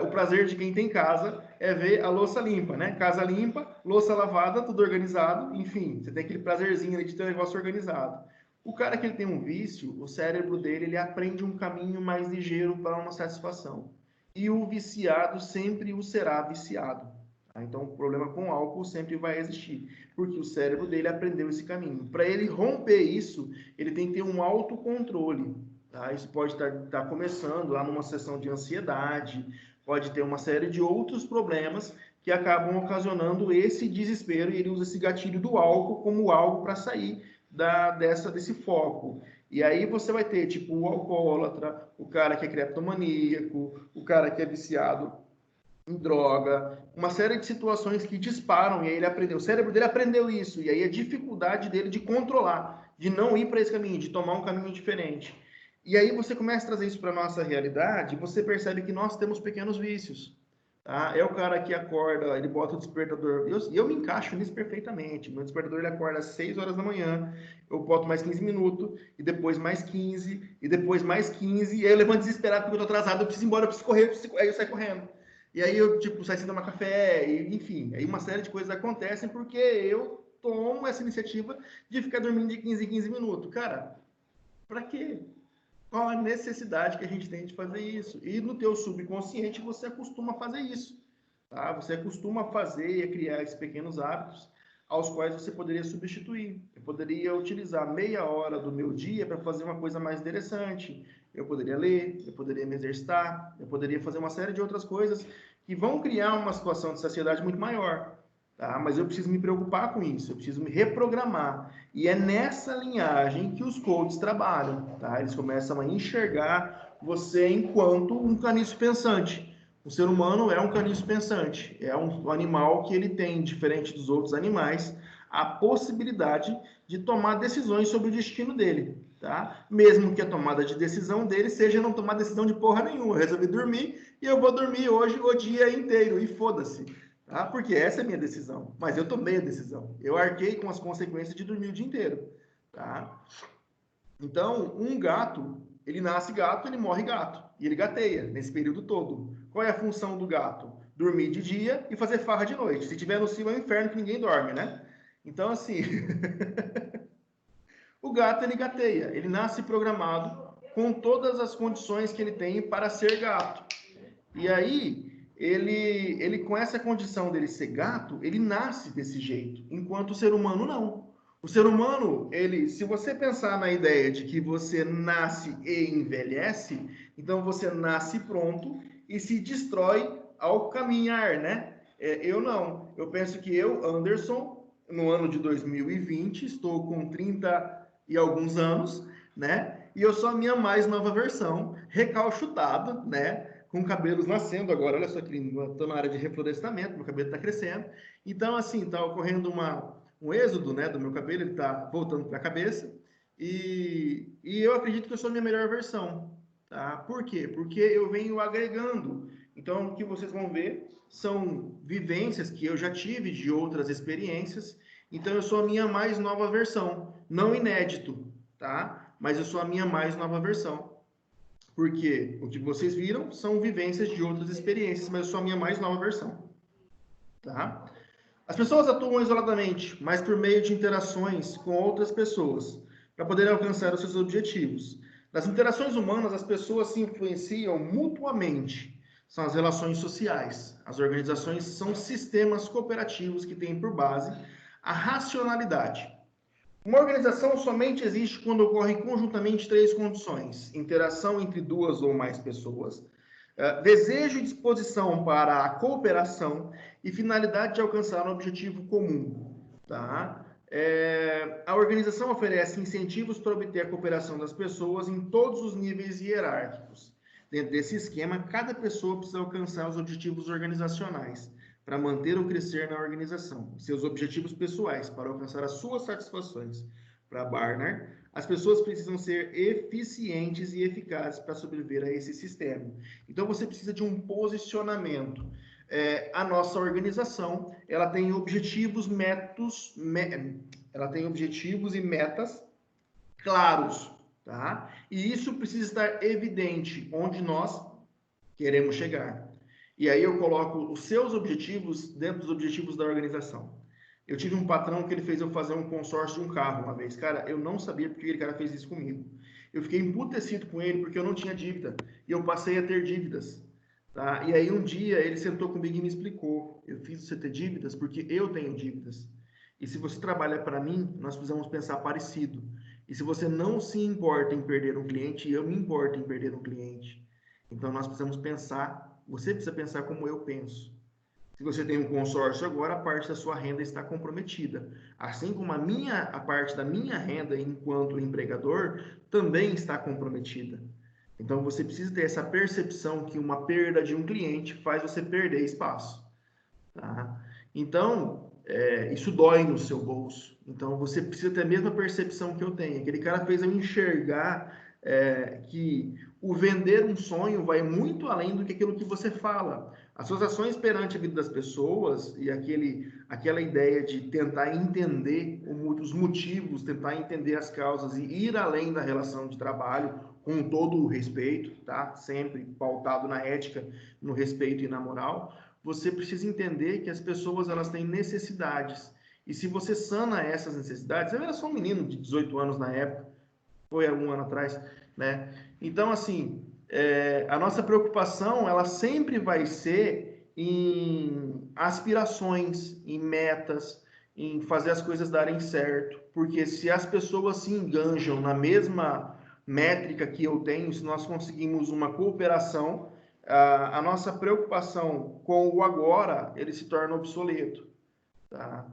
O prazer de quem tem casa é ver a louça limpa, né? Casa limpa, louça lavada, tudo organizado, enfim, você tem aquele prazerzinho ali de ter um negócio organizado. O cara que ele tem um vício, o cérebro dele, ele aprende um caminho mais ligeiro para uma satisfação. E o viciado sempre o será viciado. Tá? Então, o problema com o álcool sempre vai existir, porque o cérebro dele aprendeu esse caminho. Para ele romper isso, ele tem que ter um autocontrole. Tá? Isso pode estar começando lá numa sessão de ansiedade, pode ter uma série de outros problemas que acabam ocasionando esse desespero, e ele usa esse gatilho do álcool como algo para sair desse foco. E aí você vai ter, tipo, o alcoólatra, o cara que é creptomaníaco, o cara que é viciado em droga, uma série de situações que disparam, e aí ele aprendeu, o cérebro dele aprendeu isso, e aí a dificuldade dele de controlar, de não ir para esse caminho, de tomar um caminho diferente. E aí você começa a trazer isso para a nossa realidade, e você percebe que nós temos pequenos vícios. Tá? É o cara que acorda, ele bota o despertador, e eu me encaixo nisso perfeitamente. Meu despertador ele acorda às 6 horas da manhã, eu boto mais 15 minutos, e depois mais 15, e depois mais 15, e aí eu levanto desesperado porque eu tô atrasado, eu preciso ir embora, eu preciso correr, aí eu saio correndo. E aí eu, tipo, saio sem tomar café, e, enfim, aí uma série de coisas acontecem porque eu tomo essa iniciativa de ficar dormindo de 15 em 15 minutos. Cara, pra quê? Qual a necessidade que a gente tem de fazer isso? E no teu subconsciente você acostuma a fazer isso, tá? Você acostuma a fazer e a criar esses pequenos hábitos aos quais você poderia substituir. Eu poderia utilizar meia hora do meu dia para fazer uma coisa mais interessante. Eu poderia ler, eu poderia me exercitar, eu poderia fazer uma série de outras coisas que vão criar uma situação de saciedade muito maior. Tá? Mas eu preciso me preocupar com isso, eu preciso me reprogramar. E é nessa linhagem que os coaches trabalham. Tá? Eles começam a enxergar você enquanto um caniço pensante. O ser humano é um caniço pensante, é um animal que ele tem, diferente dos outros animais, a possibilidade de tomar decisões sobre o destino dele. Tá? Mesmo que a tomada de decisão dele seja não tomar decisão de porra nenhuma. Eu resolvi dormir e eu vou dormir hoje o dia inteiro, e foda-se. Tá? Porque essa é a minha decisão. Mas eu tomei a decisão. Eu arquei com as consequências de dormir o dia inteiro. Tá? Então, um gato, ele nasce gato, ele morre gato. E ele gateia nesse período todo. Qual é a função do gato? Dormir de dia e fazer farra de noite. Se tiver no céu é um inferno que ninguém dorme, né? Então, assim, o gato, ele gateia. Ele nasce programado com todas as condições que ele tem para ser gato. E aí, ele com essa condição dele ser gato, ele nasce desse jeito, enquanto o ser humano não. O ser humano, ele, se você pensar na ideia de que você nasce e envelhece, então você nasce pronto e se destrói ao caminhar, né? Eu não. Eu penso que eu, Anderson, no ano de 2020, estou com 30 e alguns anos, né? E eu sou a minha mais nova versão, recalchutado, né? Com cabelos nascendo agora, olha só que lindo, estou na área de reflorestamento, meu cabelo está crescendo. Então, assim, está ocorrendo um êxodo, né, do meu cabelo, ele está voltando para a cabeça. E eu acredito que eu sou a minha melhor versão. Tá? Por quê? Porque eu venho agregando. Então, o que vocês vão ver são vivências que eu já tive de outras experiências. Então, eu sou a minha mais nova versão. Não inédito, tá? Mas eu sou a minha mais nova versão. Porque o que vocês viram são vivências de outras experiências, mas eu sou a minha mais nova versão. Tá? As pessoas atuam isoladamente, mas por meio de interações com outras pessoas, para poderem alcançar os seus objetivos. Nas interações humanas, as pessoas se influenciam mutuamente. São as relações sociais. As organizações são sistemas cooperativos que têm por base a racionalidade. Uma organização somente existe quando ocorrem conjuntamente três condições: interação entre duas ou mais pessoas, desejo e disposição para a cooperação e finalidade de alcançar um objetivo comum. Tá? A organização oferece incentivos para obter a cooperação das pessoas em todos os níveis hierárquicos. Dentro desse esquema, cada pessoa precisa alcançar os objetivos organizacionais para manter ou crescer na organização, seus objetivos pessoais, para alcançar as suas satisfações. Para Barnard, as pessoas precisam ser eficientes e eficazes para sobreviver a esse sistema. Então, você precisa de um posicionamento. A nossa organização, ela tem objetivos, ela tem objetivos e metas claros, tá? E isso precisa estar evidente onde nós queremos chegar. E aí eu coloco os seus objetivos dentro dos objetivos da organização. Eu tive um patrão que ele fez eu fazer um consórcio de um carro uma vez. Cara, eu não sabia porque aquele cara fez isso comigo. Eu fiquei emputecido com ele porque eu não tinha dívida. E eu passei a ter dívidas. Tá? E aí um dia ele sentou comigo e me explicou. Eu fiz você ter dívidas porque eu tenho dívidas. E se você trabalha para mim, nós precisamos pensar parecido. E se você não se importa em perder um cliente, eu me importo em perder um cliente. Então, nós precisamos pensar, você precisa pensar como eu penso. Se você tem um consórcio agora, a parte da sua renda está comprometida. Assim como a parte da minha renda enquanto empregador também está comprometida. Então, você precisa ter essa percepção que uma perda de um cliente faz você perder espaço. Tá? Então, isso dói no seu bolso. Então, você precisa ter a mesma percepção que eu tenho. Aquele cara fez eu enxergar que o vender um sonho vai muito além do que aquilo que você fala. As suas ações perante a vida das pessoas e aquela ideia de tentar entender os motivos, tentar entender as causas e ir além da relação de trabalho com todo o respeito, tá? Sempre pautado na ética, no respeito e na moral. Você precisa entender que as pessoas elas têm necessidades. E se você sana essas necessidades, eu era só um menino de 18 anos na época, foi há um ano atrás, né? Então, assim, a nossa preocupação, ela sempre vai ser em aspirações, em metas, em fazer as coisas darem certo. Porque se as pessoas se enganjam na mesma métrica que eu tenho, se nós conseguimos uma cooperação, a nossa preocupação com o agora, ele se torna obsoleto. Tá?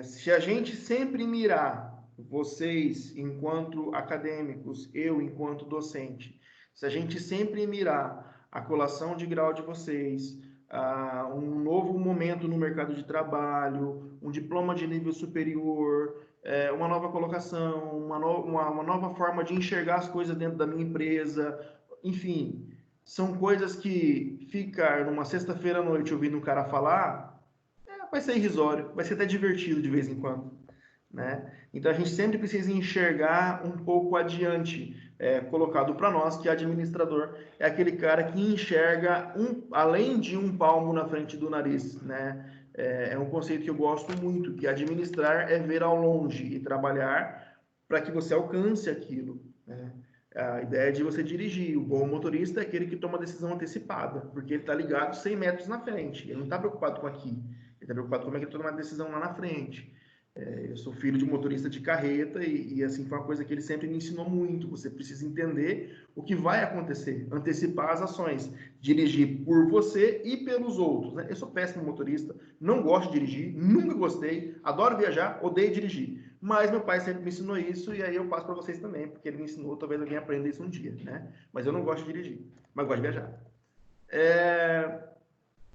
Se a gente sempre mirar, vocês enquanto acadêmicos, eu enquanto docente, se a gente sempre mirar a colação de grau de vocês, um novo momento no mercado de trabalho, um diploma de nível superior, uma nova colocação, uma nova forma de enxergar as coisas dentro da minha empresa, enfim, são coisas que ficar numa sexta-feira à noite ouvindo um cara falar, vai ser irrisório, vai ser até divertido de vez em quando, né? Então a gente sempre precisa enxergar um pouco adiante, colocado para nós que administrador é aquele cara que enxerga além de um palmo na frente do nariz, né? É um conceito que eu gosto muito, que administrar é ver ao longe e trabalhar para que você alcance aquilo, né? A ideia de você dirigir. O bom motorista é aquele que toma decisão antecipada, porque ele está ligado 100 metros na frente. Ele não está preocupado com aqui. Ele está preocupado com como é que ele toma uma decisão lá na frente. Eu sou filho de motorista de carreta e assim foi uma coisa que ele sempre me ensinou muito. Você precisa entender o que vai acontecer, antecipar as ações, dirigir por você e pelos outros, né? Eu sou péssimo motorista, não gosto de dirigir, nunca gostei, adoro viajar, odeio dirigir. Mas meu pai sempre me ensinou isso e aí eu passo para vocês também, porque ele me ensinou, talvez alguém aprenda isso um dia, né? Mas eu não gosto de dirigir, mas gosto de viajar.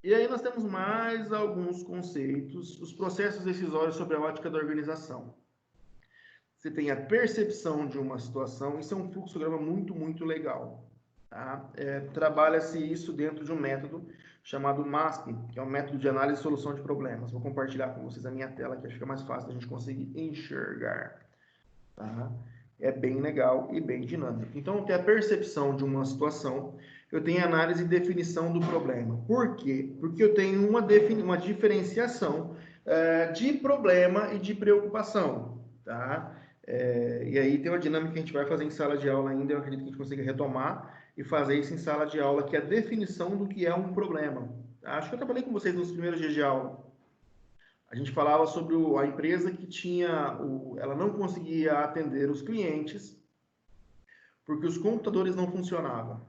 E aí nós temos mais alguns conceitos, os processos decisórios sobre a ótica da organização. Você tem a percepção de uma situação, isso é um fluxograma muito, muito legal. Tá? Trabalha-se isso dentro de um método chamado MASP, que é um método de análise e solução de problemas. Vou compartilhar com vocês a minha tela, que acho que é mais fácil a gente conseguir enxergar. Tá? É bem legal e bem dinâmico. Então, tem a percepção de uma situação, eu tenho a análise e definição do problema. Por quê? Porque eu tenho uma diferenciação de problema e de preocupação. Tá? E aí tem uma dinâmica que a gente vai fazer em sala de aula ainda, eu acredito que a gente consiga retomar e fazer isso em sala de aula, que é a definição do que é um problema. Acho que eu trabalhei com vocês nos primeiros dias de aula. A gente falava sobre a empresa que ela não conseguia atender os clientes porque os computadores não funcionavam.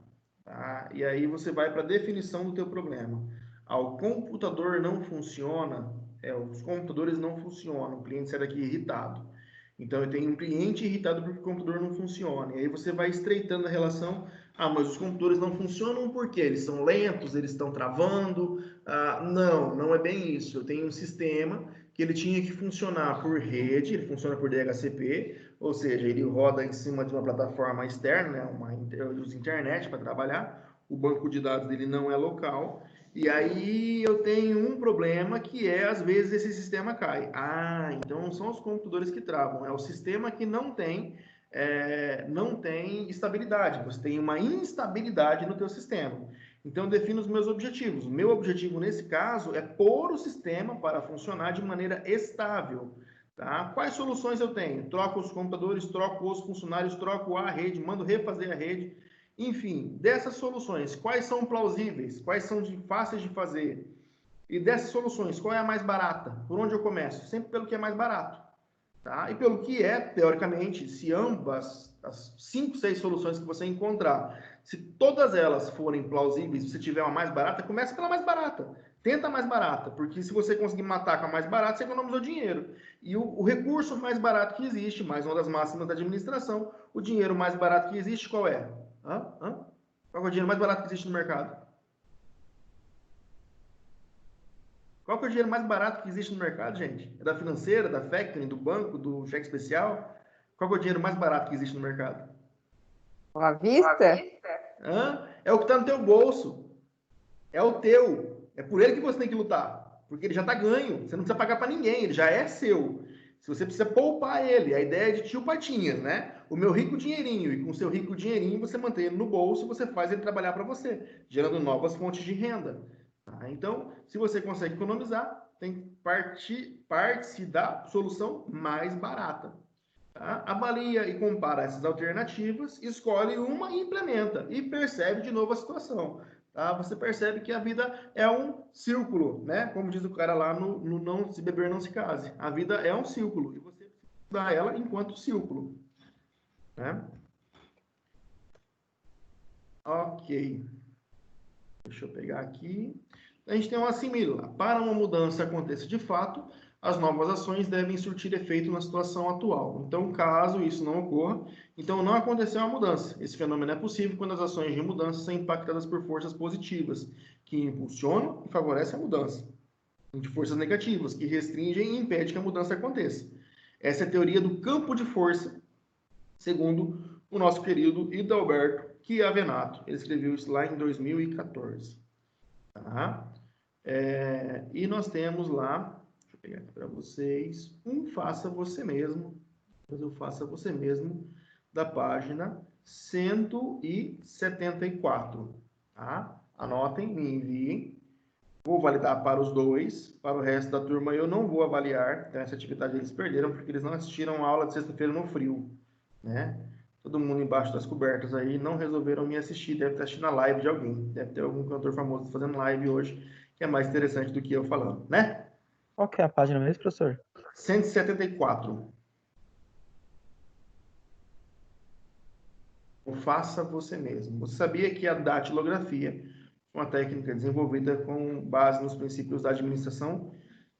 Tá? E aí você vai para a definição do teu problema. O computador não funciona, os computadores não funcionam, o cliente sai daqui irritado. Então, eu tenho um cliente irritado porque o computador não funciona. E aí você vai estreitando a relação. Mas os computadores não funcionam porque eles são lentos, eles estão travando. Não é bem isso. Eu tenho um sistema que ele tinha que funcionar por rede, ele funciona por DHCP, ou seja, ele roda em cima de uma plataforma externa, né, eu uso internet para trabalhar, o banco de dados dele não é local, e aí eu tenho um problema que às vezes, esse sistema cai. Então não são os computadores que travam, é o sistema que não tem estabilidade, você tem uma instabilidade no teu sistema. Então eu defino os meus objetivos. O meu objetivo nesse caso é pôr o sistema para funcionar de maneira estável. Tá? Quais soluções eu tenho? Troco os computadores, troco os funcionários, troco a rede, mando refazer a rede. Enfim, dessas soluções, quais são plausíveis? Quais são fáceis de fazer? E dessas soluções, qual é a mais barata? Por onde eu começo? Sempre pelo que é mais barato. Tá? E pelo que é, teoricamente, se ambas, as 5, 6 soluções que você encontrar, se todas elas forem plausíveis, se você tiver uma mais barata, comece pela mais barata. Tenta a mais barata, porque se você conseguir matar com a mais barata, você economizou dinheiro. E o recurso mais barato que existe, mais uma das máximas da administração, o dinheiro mais barato que existe, qual é? Qual é o dinheiro mais barato que existe no mercado? Qual que é o dinheiro mais barato que existe no mercado, gente? É da financeira, da factoring, do banco, do cheque especial? Qual que é o dinheiro mais barato que existe no mercado? À vista? É o que está no teu bolso. É o teu. É por ele que você tem que lutar. Porque ele já está ganho. Você não precisa pagar para ninguém. Ele já é seu. Se você precisa poupar ele. A ideia é de tio Patinhas, né? O meu rico dinheirinho. E com o seu rico dinheirinho, você mantém ele no bolso, você faz ele trabalhar para você, gerando novas fontes de renda. Tá? Então, se você consegue economizar, tem que parte-se da solução mais barata. Tá? Avalia e compara essas alternativas, escolhe uma e implementa. E percebe de novo a situação. Tá? Você percebe que a vida é um círculo, né? Como diz o cara lá no Não Se Beber, Não Se Case. A vida é um círculo. E você precisa estudar ela enquanto círculo. Né? Ok. Deixa eu pegar aqui. A gente tem um assimila. Para uma mudança aconteça de fato, as novas ações devem surtir efeito na situação atual. Então, caso isso não ocorra, então não aconteceu a mudança. Esse fenômeno é possível quando as ações de mudança são impactadas por forças positivas, que impulsionam e favorecem a mudança, de forças negativas, que restringem e impedem que a mudança aconteça. Essa é a teoria do campo de força, segundo o nosso querido Hidalberto Chiavenato. Ele escreveu isso lá em 2014. Tá? E nós temos lá, deixa eu pegar aqui para vocês, faça você mesmo, mas eu faça você mesmo, da página 174. Tá? Anotem, me enviem. Vou validar para os dois, para o resto da turma eu não vou avaliar, então essa atividade eles perderam porque eles não assistiram a aula de sexta-feira no frio, né? Todo mundo embaixo das cobertas aí não resolveram me assistir, deve estar assistindo a live de alguém, deve ter algum cantor famoso fazendo live hoje, que é mais interessante do que eu falando, né? Qual que é a página mesmo, professor? 174. O faça você mesmo. Você sabia que a datilografia é uma técnica desenvolvida com base nos princípios da administração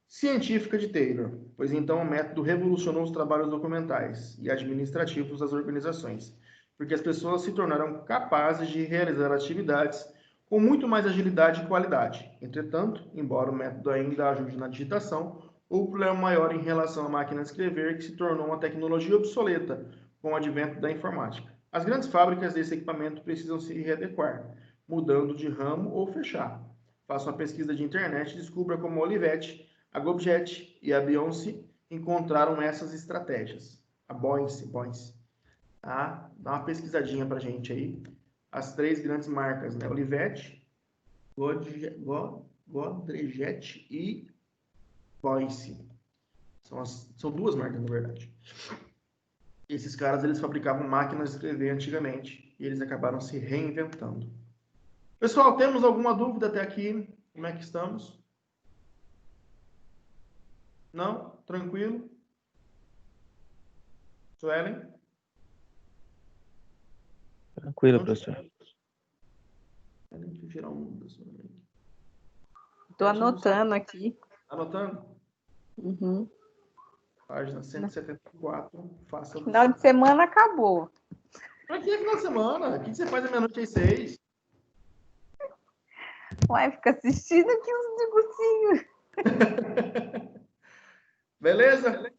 científica de Taylor, pois então o método revolucionou os trabalhos documentais e administrativos das organizações, porque as pessoas se tornaram capazes de realizar atividades com muito mais agilidade e qualidade. Entretanto, embora o método ainda ajude na digitação, o problema maior em relação à máquina de escrever que se tornou uma tecnologia obsoleta com o advento da informática. As grandes fábricas desse equipamento precisam se readequar, mudando de ramo ou fechar. Faça uma pesquisa de internet e descubra como a Olivetti, a Gobjet e a Beyoncé encontraram essas estratégias. A Boyce. Tá? Dá uma pesquisadinha pra gente aí. As 3 grandes marcas, né? Olivetti, Godrejet e Boyce. São 2 marcas, na verdade. Esses caras, eles fabricavam máquinas de escrever antigamente e eles acabaram se reinventando. Pessoal, temos alguma dúvida até aqui? Como é que estamos? Não? Tranquilo? Suelen? Tranquilo, professor. Deixa eu tirar um da Suelen. Estou anotando aqui. Anotando? Uhum. Página 174. Faça você. Final de semana acabou. Pra que é final de semana? O que você faz à meia-noite às 6? Uai, fica assistindo aqui uns negocinhos. Beleza?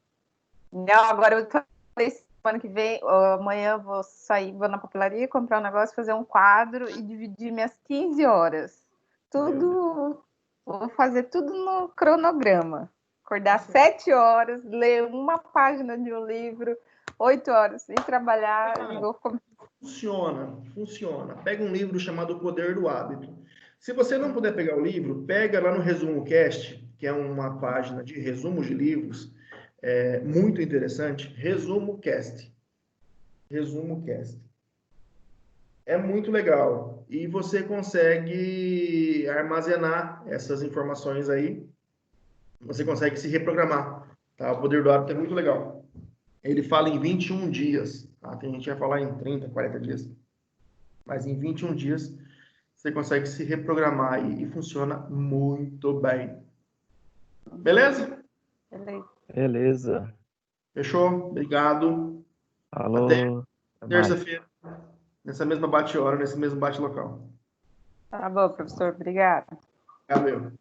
Não, agora eu falei semana que vem, amanhã eu vou sair, vou na papelaria, comprar um negócio, fazer um quadro e dividir minhas 15 horas. Tudo, vou fazer tudo no cronograma. Acordar 7 horas, ler uma página de um livro, 8 horas, ir trabalhar e vou comer. Funciona. Pega um livro chamado O Poder do Hábito. Se você não puder pegar o livro, pega lá no Resumo Cast, que é uma página de resumos de livros, muito interessante. Resumo Cast. É muito legal. E você consegue armazenar essas informações aí. Você consegue se reprogramar. Tá? O Poder do Hábito é muito legal. Ele fala em 21 dias, tá? Tem gente que vai falar em 30, 40 dias. Mas em 21 dias, você consegue se reprogramar e funciona muito bem. Beleza? Beleza. Beleza. Fechou? Obrigado. Até Falou. Até mais. terça-feira, nessa mesma bate-hora, nesse mesmo bate-local. Tá bom, professor. Obrigada. Valeu.